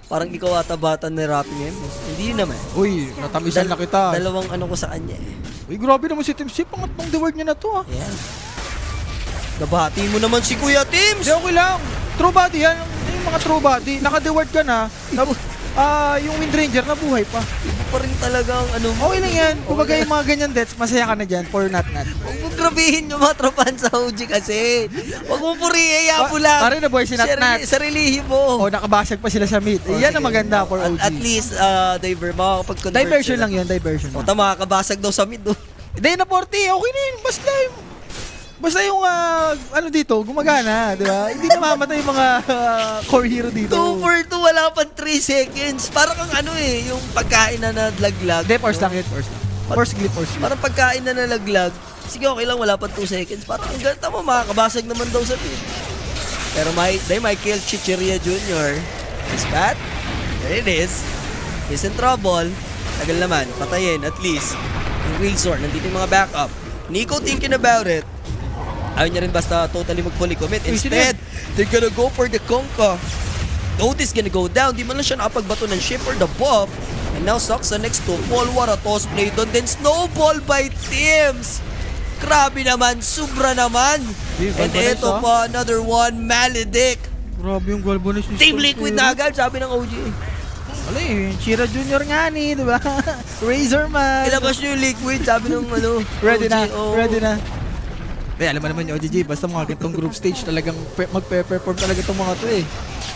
Parang ikaw ata bata ni Rappi ngayon. Hindi naman. Uy, natamisan na kita. Dalawang ano ko sa kanya eh. Uy, grabe naman si Team Sip. Pangatlong the word niya na to ah. Yeah. Nabahati mo naman si Kuya Tims! Hindi, okay lang. True body yan. Yung mga true body. Naka-deward ka na. Tapos, yung Wind Ranger nabuhay pa. Iba pa rin talaga ang ano mo. Okay lang yan. Kumbaga yung mga ganyan deaths, masaya ka na dyan for not. Huwag mo grabihin yung mga tropan sa OG kasi. Huwag mo puriya mo lang. Pare na boy, si Nat. Sarilihin mo. O, nakabasag pa sila sa mid. Yan ang maganda for OG. At least, makakapag-convert Diversion sila. lang yun, diversion. O, tama, makakabasag daw sa mid. Oh. Hindi na 40, okay na yun. Basta yung ano dito, gumagana, di ba? Hindi namamatay yung mga core hero dito. 2 for 2, wala pang 3 seconds. Parang kang ano eh, yung pagkain na nalaglag. Hindi, force lang yun, force lang. Force glip, force glip. Parang pagkain na nalaglag. Sige, okay lang, wala pang 2 seconds. Parang ang ganda mo, makakabasag naman daw sa mid. Pero Michael Chicheria Jr. is back. There it is. He's in trouble. Tagal naman, patayin at least. Yung Razor, nandito yung mga backup. Nico thinking about it. Ayaw niya rin basta totally mag-fully commit. Instead, they're gonna go for the Conka. Otis gonna go down. Di man lang siya nakapagbato ng ship or the buff. And now Sox the next to Paul. What a toss play doon. Then snowball by Tims. Grabe naman. Sobra naman. And Galvanize, eto pa, another one. Maledict. Grabe yung Galvanize ni Team Storm Liquid Spirit. na agad, sabi ng OG. Wala eh, Chira Jr. nga ni, di ba? Razor man. Ilabas nyo yung Liquid, sabi ng ano. Ready na, OG, oh. ready na. Eh, alam mo naman yung OGG, basta mga gantong group stage talagang magpe-perform talaga itong mga to eh.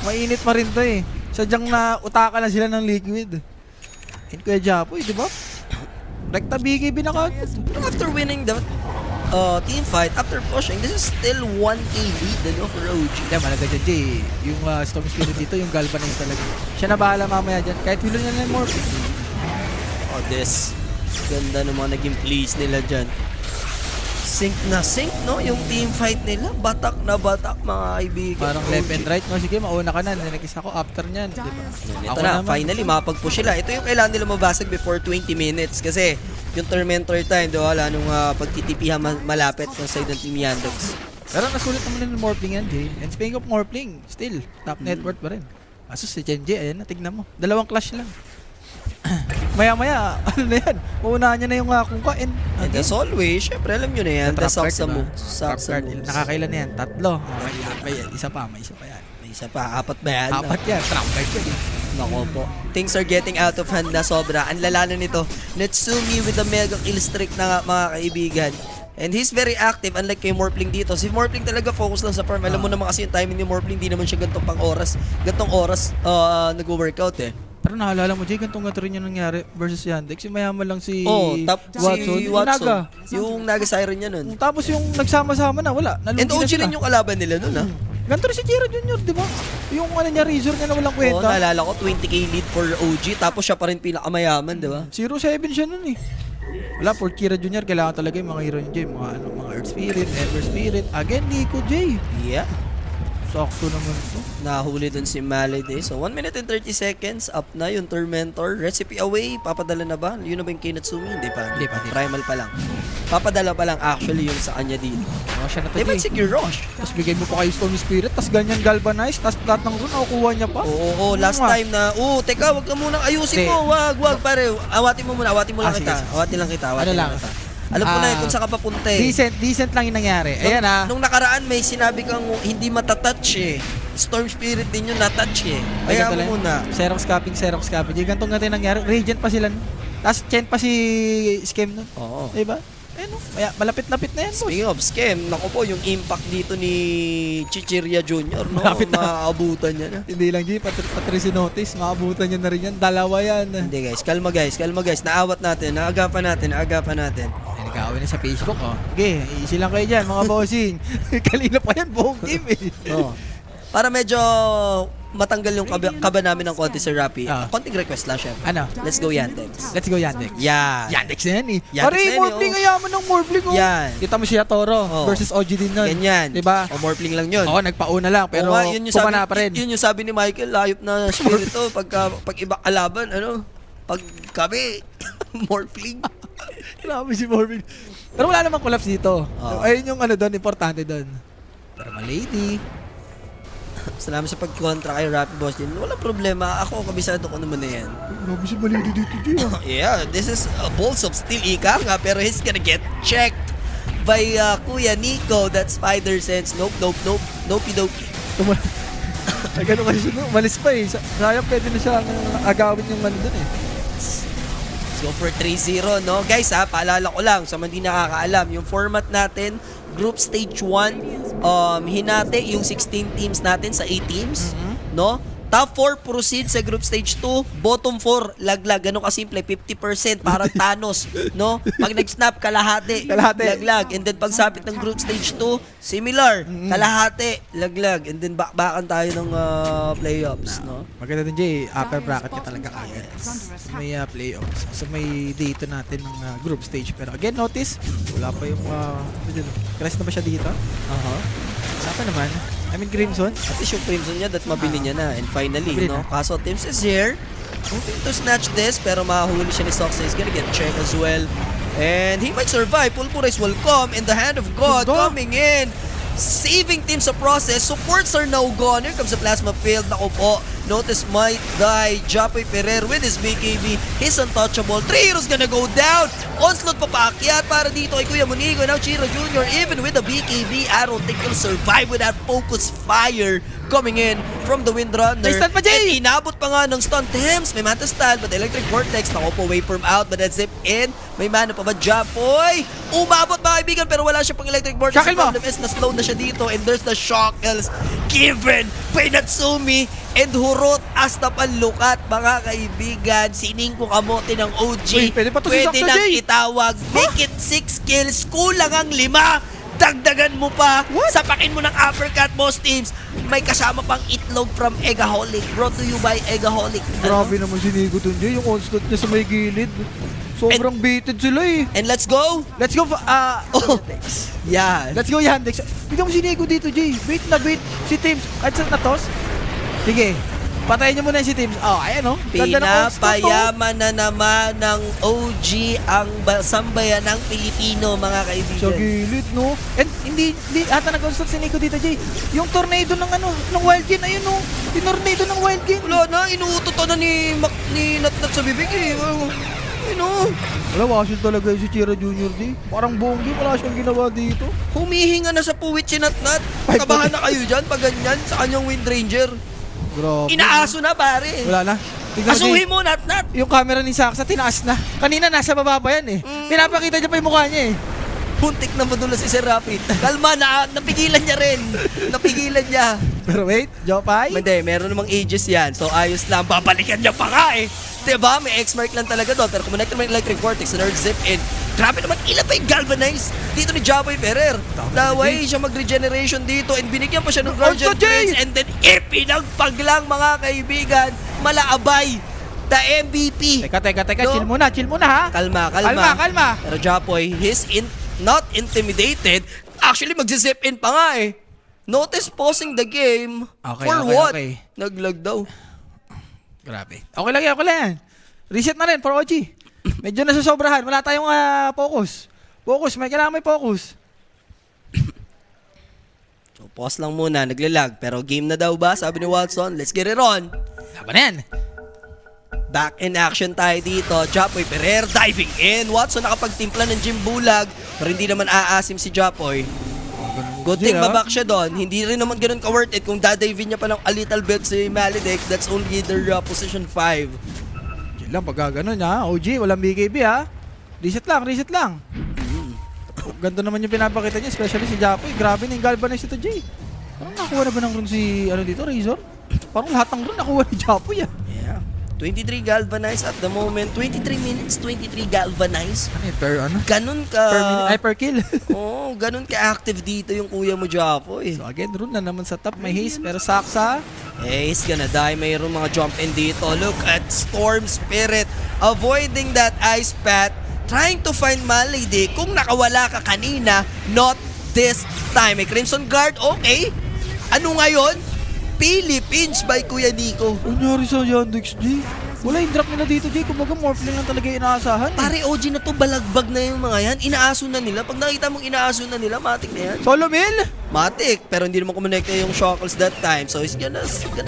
Mainit pa rin to eh. Sadyang na utaka na sila ng Liquid. And Kuya Japoy, di ba? Rekta BKB na kagad. After winning the team fight, after pushing, this is still 1K lead for OG. Yeah, malaga dyan, Jay. Yung Storm Spirit dito, yung Galvanize talaga. Siya na bahala mamaya dyan. Kahit hilo niya na yung Morphe. Oh, this. Ganda ng mga naging plays nila dyan. Sync na sync, no? Yung team fight nila. Batak na batak, mga kaibigan. Parang left and right, no? Sige, mauna ka na. Nilagis ako after niyan. Di ba? Ito Ako na, naman. finally, makapag-push sila. Ito yung kailangan nila mabasag before 20 minutes. Kasi yung Tormentor time, diba, wala nung pagtitipihan malapit ng side ng Team Yandex. Pero nasulit naman yung Morphling yan, Jay. And speaking of Morphling, still, top net worth pa rin. Kaso si Chenji, ayan, tignan mo. 2 clash lang. Maya-maya, ano na yan? Uunahan niya na yung Kuka and And as always, syempre, alam nyo na yan. The trap card, Saksa diba? moves. Trap Saksa card, moves. nakakailan na yan? 3. May isa pa yan. May isa pa, 4 ba yan? 4 yan, trap card yan. Nako po. Things are getting out of hand na sobra. Ang lala na nito. Natsumi with the mega kill streak na mga kaibigan. And he's very active unlike kay Morphling dito. Si Morphling talaga focus lang sa farm. Alam mo naman kasi yung timing ni Morphling, di naman siya gantong gantong oras nag-workout eh. Pero naalala mo, Jay, ganito rin yung nangyari versus Yandex. Yung mayaman lang si Watson. si Naga. Yung Naga Siren niya nun. Tapos yung nagsama-sama na, wala. Nalugi And na OG sila. rin yung kalaban nila nun ha. Ganito rin si Chira Jr., di ba? Yung ano niya, Razor niya na walang Oo, kwenta. naalala ko, 20k lead for OG. Tapos siya pa rin pinakamayaman, di ba? 0-7 siya nun eh. Wala, for Kira Jr., kailangan talaga yung mga hero niya, mga Earth Spirit, Ever Spirit. Again, Nico J. Yeah. Sakto naman to. Nahuli dun si Malady. So, 1 minute and 30 seconds. Up na yung Tormentor. Recipe away. Papadala na ba? Yun na ba yung Kinatsumi? Hindi pa. Hindi pa. Primal pa lang. Papadala pa lang actually yung sa kanya dito. Siya na to, Diba Jay. si Kirosh? Tapos bigay mo pa kayo Storm Spirit, tapos ganyan Galvanize, tapos lahat ng rune, nakukuha niya pa. Oo, last time na, teka, wag ka munang ayusin Hindi. mo. Wag, pare. Awatin mo muna. Awatin mo lang Sige, kita. sige. Awatin lang kita. Ano Awatin lang? lang kita. Alam ko na kung saan ka papunta eh. Decent lang yung nangyari. Ayan Nung nakaraan may sinabi kang hindi matatouch eh. Storm Spirit din yung natouch eh. Ay, Kaya ganito mo lang. muna. Xerox copying. Di ganito nga din nangyari. Radiant pa sila. Tapos Chen pa si Scam nun. Oo. Diba? Ayun, kaya malapit-lapit na yan, boss. Speaking of scam, naku po, yung impact dito ni Chichirya Jr., no? Malapit na. Maaabutan niya na. Hindi lang, G. Pati si Notice. Maabutan niya na rin yan. Dalawa yan. Hindi guys, kalma guys. Naawat natin, naagapan natin. Ay, nag-aaway na sa Facebook, oh. Okay, easy lang kayo dyan, mga bossing. Kanina pa yan, buong team, eh. Oo. Para medyo matanggal yung kaba namin ng konti sa Rappi. Konting request lang, syempre. Ano? Let's go Yandex. Let's go, Yandex. Yan. Yandex na yan, eh. Yandex Pare, na yan, Morphling, oh. ayaman ng Morphling, oh. Yan. Kita mo siya, Toro, Oh. versus OG din nun. Ganyan. Diba? O Morphling lang yun. Oo, nagpauna lang, pero Oo nga, yun yung pumana pa rin. Yun yung sabi ni Michael, layop na spirito pag iba kalaban, ano? Pag kami, Morphling. Grabe si Morphling. Pero wala namang collapse dito. Oo. Ayun yung ano doon, importante doon. Pero malady. Salamat sa pagkontra kay Rappi Boss din. Walang problema. Ako, kabisado ko naman na yan. Grabe si malady dito, G. Yeah, this is balls of steel, ika nga. Pero he's gonna get checked by Kuya Nico. That spider sense. Nope. Dopey. Ganun kasi siya, umalis pa eh. Sayang pwede na siya agawin yung ano doon eh. Let's go for 3-0, no? Guys, paalala ko lang sa mga hindi nakakaalam, yung format natin, group stage 1, hinati yung 16 teams natin sa 8 teams, no? Top 4 proceed sa group stage 2, bottom 4 laglag. Ganun kasimple, 50% parang Thanos, no? Pag nag-snap, kalahati, laglag. And then pagsapit ng group stage 2, similar, kalahati, laglag. And then back-backan tayo ng playoffs, no? Maganda din, Jay. Upper bracket ka talaga agad. May playoffs. So may dito natin ng group stage. Pero again, notice, wala pa yung... Crash na ba siya dito? Wala pa naman. I mean, Crimson. At least yung Crimson niya, that mabili niya na. And finally, Mabili no? na. Kaso Tims is here. Hoping to snatch this, pero mahuli siya ni Soxa. He's gonna get checked as well. And he might survive. Pulpures will come in the hand of God coming in. Saving team sa process. Supports are now gone. Here comes the plasma field. Naku po. Notice might die. Japoy Ferrer with his BKB. He's untouchable. 3 heroes gonna go down. Onslaught papaakyat para dito kay Kuya Monigo. Now Chira Jr. even with the BKB. I don't think he'll survive with that focus fire coming in from the Windrunner. May stun pa, Jay! And inabot pa nga ng stun Tims. May Manta stun, but Electric Vortex. Naku po, waveform out, but that zip in. May mana pa ba? Japoy! Umabot mga kaibigan, pero wala siya pang Electric Vortex. Shackle The mo! problem is, na-slow na siya dito, and there's the Shackles given by Natsumi and Hurot as na panlukat, mga kaibigan. Sining ko kamote ng OG. Uy, pwede pa to si Saksa, nang Jay! itawag. Make it 6 kills, kulang ang 5. Dagdagan mo pa, sapakin mo ng uppercut, boss teams. May kasama pang itlog from Eggaholic. Brought to you by Eggaholic. Grabe naman si Nico dun, Jay. Yung onslaught niya sa may gilid. Sobrang baited sila eh. And let's go! Let's go, Oh, yeah. let's go Yandex. Bigyan mo si Nico dito, Jay. Bait na bait si Teams. Kahit sa natos. Sige. Patayin niyo muna si Teams. Oh, ayan oh. Ganda ng onslaught, oh. Pinapayaman na naman ng OG ang sambayan ng Pilipino, mga Sa kaibigan. gilid, no? And hindi ata nag-onslaught si Nico dito, Jay. Yung tornado ng ng Wild Gen, ayun no. Yung tornado ng Wild Gen. Wala na, inuutot na ni Natnat sa bibig eh. Wala, wasil talaga si Chira Jr. di. Parang buong game, wala siyang ginawa dito. Humihinga na sa puwit si Natnat. Kabahan na kayo dyan pag ganyan sa kanyang Wind Ranger. Grabe. Inaaso na pare. Wala na. Tignan mo, Jay. Asuhin mo, Natnat. Yung camera ni Saksa, tinaas na. Kanina, nasa baba pa yan eh. Pinapakita niya pa yung mukha niya eh. Puntik na madulas si Sir Rapi. Kalma na, napigilan niya rin. Napigilan niya. Pero wait, Jopay. Hindi, meron namang ages yan. So ayos lang, babalikan niya pa nga eh. Diba? May X-mark lang talaga doon. Pero kumonect naman yung Electric Vortex, Nerd Zip in. Grabe naman, ilan pa yung Galvanize dito ni Jaboy Ferrer. Naway siya mag-regeneration dito and binigyan pa siya ng Guardian Prince. And then ipinagpag lang mga kaibigan. Malaabay. The MVP. Teka, No? chill muna ha. Kalma. Kalma. Pero Japoy, he's not intimidated. Actually, magsi-zip in pa nga eh. Notice pausing the game. Okay, For okay, what? okay. Naglag daw. Grabe. Okay lang yan. Reset na rin for OG. Medyo nasusobrahan. Wala tayong focus. May kailangan may focus. So, pause lang muna. Naglalag. Pero game na daw ba? Sabi ni Watson. Let's get it on. Laban na yan. Back in action tayo dito. Japoy Ferrer diving in. Watson nakapagtimpla ng Jim Bulag. Pero hindi naman aasim si Japoy. Oh, ganun Good thing Jay, babak siya doon. Hindi rin naman ganun ka-worth it kung dadivin niya pa lang a little bit si Maledicts. That's only their position 5. Yun lang, pag gano'n ha. OG, walang BKB ha. Reset lang. Ganda naman yung pinapakita niya, especially si Japoy. Grabe na yung galvanize ito, Jay. Parang nakuha na ba ng run si, dito, Razor? Parang lahat ng run nakuha ni Japoy ah. Yeah. 23 galvanized at the moment. 23 minutes, 23 galvanized. Ano yun, per ano? Ganun ka... Per minute, ay per kill. Oo, ganun ka-active dito yung kuya mo, Japoy. So again, run na naman sa top. May haste, pero saksa. He's gonna die. Mayroong mga jump in dito. Look at Storm Spirit avoiding that ice path. Trying to find Malady. Kung nakawala ka kanina, not this time. May Crimson Guard, okay. Ano ngayon? Philippines by Kuya Nico. Unyari sa Yandex, Jay. Wala yung drop nila dito, Jay. Kumbaga, morphling lang talaga yung inaasahan. Pare, OG na to, balagbag na yung mga yan. Inaaso na nila. Pag nakita mong inaaso na nila, matik na yan. Solo mill? Matik, pero hindi naman kumonekta yung Shackles that time. So he's gonna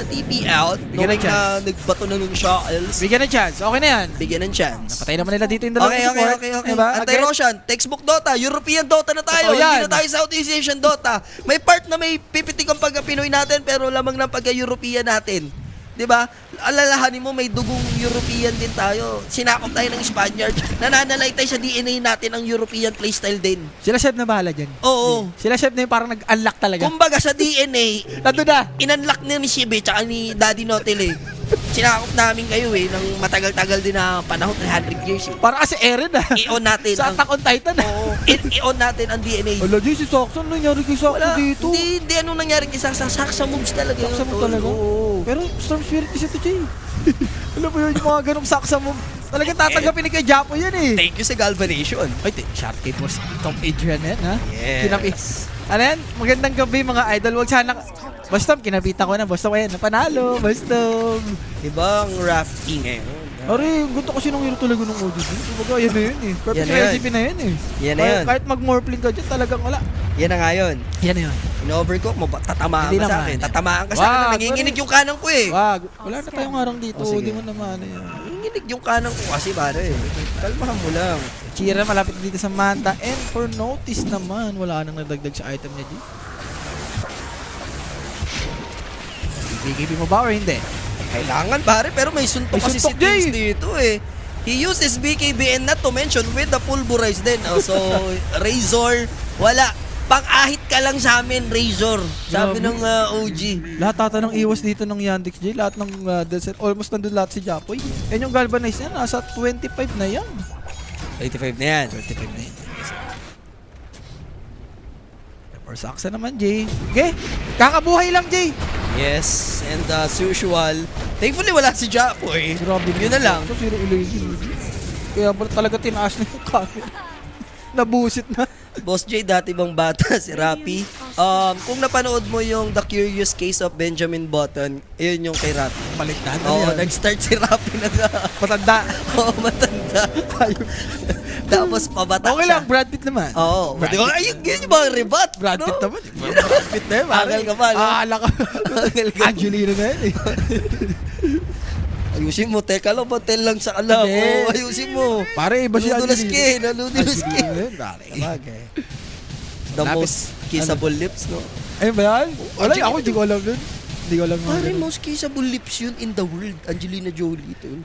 TP out. Bigyan ng Knowing na nagbato na ng Shackles. Bigyan ng chance. Okay na yan. Bigyan ng chance. Patay naman nila dito yung dalawang support. Okay. Diba? Anti-Roshan, textbook Dota, European Dota na tayo. Totoo yan. Hindi na tayo Southeast Asian Dota. May part na may pipitik ang pagka-Pinoy natin, pero lamang ng pagka-European natin. 'Di ba? Alalahanin mo may dugong European din tayo. Sinakop tayo ng Spaniard. Nananalay tayo sa DNA natin ang European playstyle din. Sila chef na bahala dyan. Oo. Sila chef na yung parang nag-unlock talaga. Kumbaga sa DNA, Nandun na. inunlock ni Shibe tsaka ni Daddy Notel eh. Sinakop namin kayo eh ng matagal-tagal din na panahon, 300 years eh. Parang kasi Eren ah. I-on natin Sa ang Attack on Titan ah. Oo. I-on natin ang DNA. Wala, Jay, si Saxon. Nangyari kay Saxon Wala, dito. hindi anong nangyari kay Saksa moves talaga. Saksa yun, mo tol. talaga. Oo. Pero Storm Spirit kasi ito, Jay. Alam mo yun, yung mga ganong saksa mo. Talagang tatanggapin ni kay Japo yan eh. Thank you sa Galvanation. Ay, shot kit was top Adrian yan, ha? Yes. Kinapit. Ano yan? Magandang gabi mga idol. Huwag sana... Basta, kinapitan ko na. Basta, ayan, napanalo. Basta. Ibang rafting ngayon. Ari, ang ganda kasi nung hero talaga nung Odyssey. Kumbaga, yan na yun eh. Perfect Yan na yun. recipe na yun eh. Yan na yun. Kahit mag-morphling ka dyan, talagang wala. Yan na nga yun. Yan na yun. In-overcook mo, tatamaan Hindi ka sa naman. akin. Tatamaan ka sa Wag, akin. Nanginginig yung kanang ko eh. Wag. Wala na tayong harang dito. Oh, sige. Hindi mo naman ano yan. Nanginginig yung kanang ko kasi pare. Kalmahan mo lang. Chira malapit dito sa Manta. And for notice naman, wala nang nadagdag sa item niya, G. BKB mo ba or hindi? Kailangan pare, pero may suntok May kasi si suntok, Jay. Tings dito eh. He uses BKB and not to mention with the pulverize din. Oh, so, Razor, wala. Pang-ahit ka lang sa amin, Razor. Sabi Grabe. ng OG. Lahat ata ng iwas dito ng Yandex, J. Lahat ng dead set. Almost nandun lahat si Japoy. Yan yung galvanize niya. Nasa 25 na yan. 85 na yan. 25 na yan. For Saksa naman, J. Okay. Kakabuhay lang, J. Yes, and as usual, thankfully wala si Japoy. Grabe Yun na lang. So, zero illusion. Kaya pala talaga tinaas na yung camera. Nabusit na. Boss J, dati bang bata si Rapi? Kung napanood mo yung The Curious Case of Benjamin Button, yun yung kay Rapi. Baliktad na Oo, yan. nag-start si Rapi na Matanda. Oo, matanda. Tapos pabata Okay siya. lang, Brad Pitt naman. Oo. Brad Di ba? Ayun, yun yung mga rebat. Brad no? Pitt naman. Brad Pitt na yun. Angal ka pa, no? Aala ka. Angal ka. Angelina na yun eh. Ayusin mo, teka lang, batel lang sa kala Hindi. mo. Ayusin mo. Pare, iba si Naludulas Angelina. ka eh, naludulas ka eh. Angelina na yun. Pare, kabagay. The Lapit. most kissable lips, no? Ayun ba yan? Wala, Angelina ako hindi ko alam yun. Hindi ko alam yun. Pare, most kissable lips yun in the world. Angelina Jolie, tol.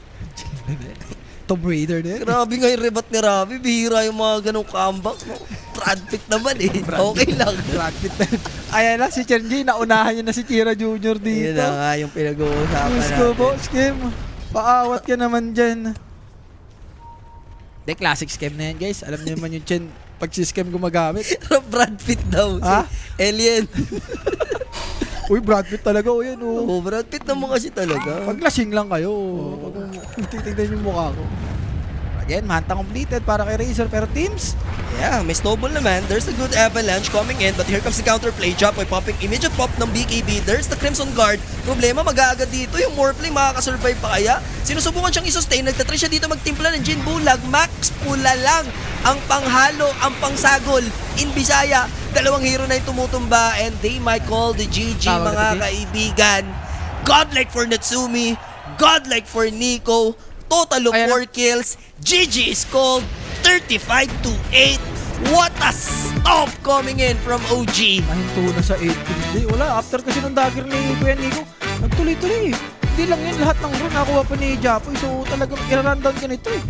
Tomb Raider na yun. Grabe nga yung rebat ni Ravi. Bihira yung mga ganong comeback. No? Brad Pitt naman eh. Okay lang. Brad Pitt na yun. Ayan na, si Chenji, naunahan niya na si Kira Jr. Yun dito. na nga yung pinag-uusapan Let's go, natin. boss, Kim. Paawat ka naman dyan. De, classic scam na yan, guys. Alam niyo naman yung Chen, pag si scam gumagamit. Brad Pitt daw. Ha? Si Alien. Uy, Brad Pitt talaga, o yan, o. Oh, Brad Pitt naman kasi talaga. Pag lasing lang kayo, pag titignan yung mukha ko. Again, Manta completed para kay Razor, pero teams, Yeah, may snowball naman. There's a good avalanche coming in, but here comes the counterplay. Japoy popping immediate pop ng BKB. There's the Crimson Guard. Problema, mag-aagad dito. Yung Morphling, makakasurvive pa kaya? Sinusubukan siyang isustain. Nagtatry siya dito magtimpla ng Jin Bulag. Max pula lang ang panghalo, ang pangsagol. In Bisaya, dalawang hero na yung tumutumba and they might call the GG, Tama mga ka, kaibigan. Godlike for Natsumi. Godlike for Nico. Total of Ayan. 4 kills. GG is called 35-8. What a stop coming in from OG. Nahinto na sa 8 kills. Wala, after kasi nung dagger ni Kuya Nico, nagtuloy-tuloy. Hindi lang yun, lahat ng run nakuha pa ni Japoy. So talagang i-rundown ka nito eh.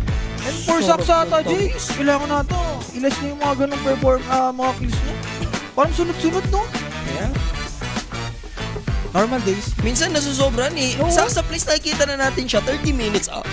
And for Sarap Sax ata, ng tawag. Jay, kailangan na ito. Ilas na yung mga ganong mga kills niya. Parang sunod-sunod, no? Yeah. Normal days. Minsan nasusobra ni Oo. sa place nakikita na natin siya 30 minutes up.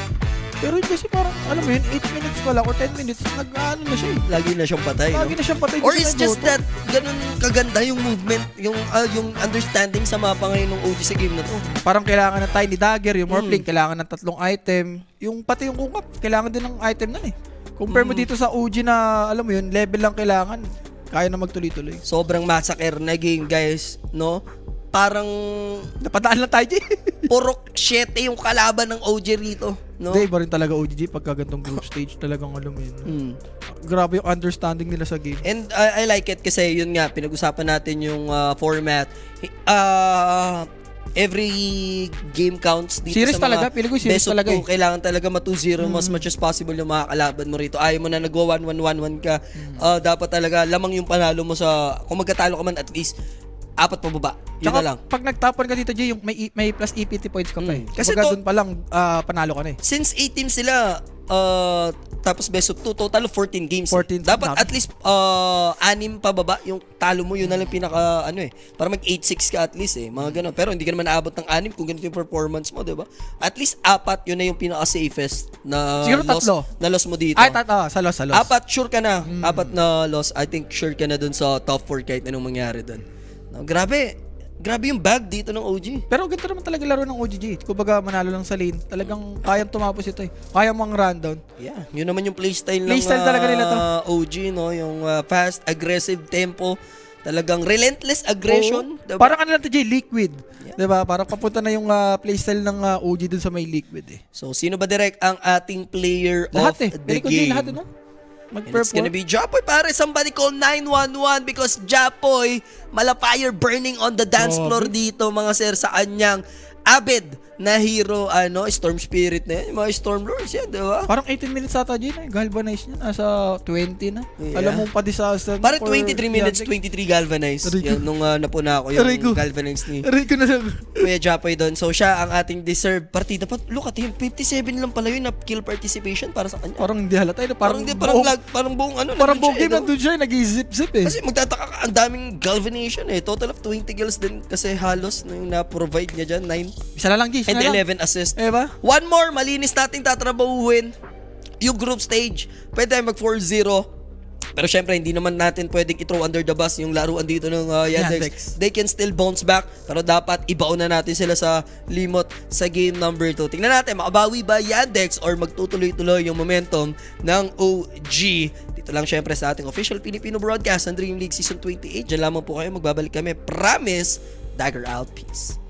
Pero yun kasi parang, alam mo yun, 8 minutes pa lang or 10 minutes, nag-ano na siya eh. Lagi na siyang patay, Lagi no? na siyang patay. Or doon sa it's just Naruto. that ganun kaganda yung movement, yung understanding sa mapa ngayon ng OG sa game na to. Parang kailangan ng tiny dagger, yung morphling, kailangan ng 3 item. Yung pati yung kungkap, kailangan din ng item nun eh. Compare mo dito sa OG na, alam mo yun, level lang kailangan. Kaya na magtuloy-tuloy. Sobrang massacre na game, guys, no? Parang Napadaan lang tayo, Jay. purok 7 yung kalaban ng OG rito, no? Hindi, iba rin talaga OGG pagka gantong group stage talagang alam mo yun. Mm. Grabe yung understanding nila sa game. And I like it kasi yun nga, pinag-usapan natin yung format. Every game counts dito Series sa mga talaga, pili ko series best of talaga 2. eh. Kailangan talaga ma-2-0 as much as possible yung mga kalaban mo rito. Ayaw mo na nagwa 1-1-1-1 ka. Dapat talaga lamang yung panalo mo sa, kung magkatalo ka man at least 4 pababa. Yun Tsaka na lang. pag nagtapan ka dito, Jay, yung may plus EPT points ka pa eh. Kasi Kasi to- doon pa lang panalo ka na eh. Since 8 teams sila, tapos best of 2, total of 14 games. 14 Dapat tama. at least 6 pababa yung talo mo, yun na lang pinaka para mag 8-6 ka at least eh, mga ganun. Pero hindi ka naman naabot ng 6 kung ganito yung performance mo, 'di ba? At least 4 yun na yung pinaka safest na Siguro loss, 3. na loss mo dito. Ay, sa loss. 4 sure ka na. 4 na loss. I think sure ka na dun sa top 4 kahit anong mangyari dun. No, grabe yung bag dito ng OG. Pero ganito naman talaga laro ng OGG. Kumbaga manalo lang sa lane. Talagang kayang tumapos ito eh. Kaya mo ang rundown. Yeah, yun naman yung playstyle ng Playstyle talaga nila to. OG, no? Yung fast, aggressive tempo, talagang relentless aggression. Oo. Diba? Parang ano lang to, Jay, liquid. Diba? Parang papunta na yung playstyle ng OG dun sa may liquid eh. So, sino ba direct ang ating player Lahat of eh. the Pili ko, Jay, game? lahat eh, no? And it's gonna Mag-perform. be Japoy, pare. Somebody call 911 because Japoy, malapire burning on the dance floor dito, mga sir, sa kanyang avid na hero, Storm Spirit na yan. Yung mga Storm Lords yan, di ba? Parang 18 minutes ata, Jay, na. Galvanize niya. Nasa 20 na. Yeah. Alam mo pa disaster. Para 23 minutes, 23 galvanized. Aray ko. Yan, nung napuna ko yung Aray ko. galvanized ni Aray ko na lang. Kuya Japoy doon. So, siya ang ating deserved partida. But look at him, 57 lang pala yun na kill participation para sa kanya. Parang hindi halata. Parang buong Parang nandun buong siya, game nandun siya. Nag-zip-zip eh. Kasi magtataka ka, ang daming galvanization eh. Total of 20 kills din kasi halos na yung na-provide niya dyan. 9 Isa na lang, Jay. Isa and na lang. 11 assists. Eh ba? One more, malinis natin tatrabahuhin yung group stage. Pwede tayo mag 4-0. Pero syempre, hindi naman natin pwedeng i-throw under the bus yung laruan dito ng Yandex. Yandex. They can still bounce back, pero dapat ibaon na natin sila sa limot sa game number 2. Tingnan natin, makabawi ba Yandex or magtutuloy-tuloy yung momentum ng OG. Dito lang syempre sa ating official Filipino broadcast ng Dream League Season 28. Diyan lamang po kayo, magbabalik kami. Promise, Dagger out, peace.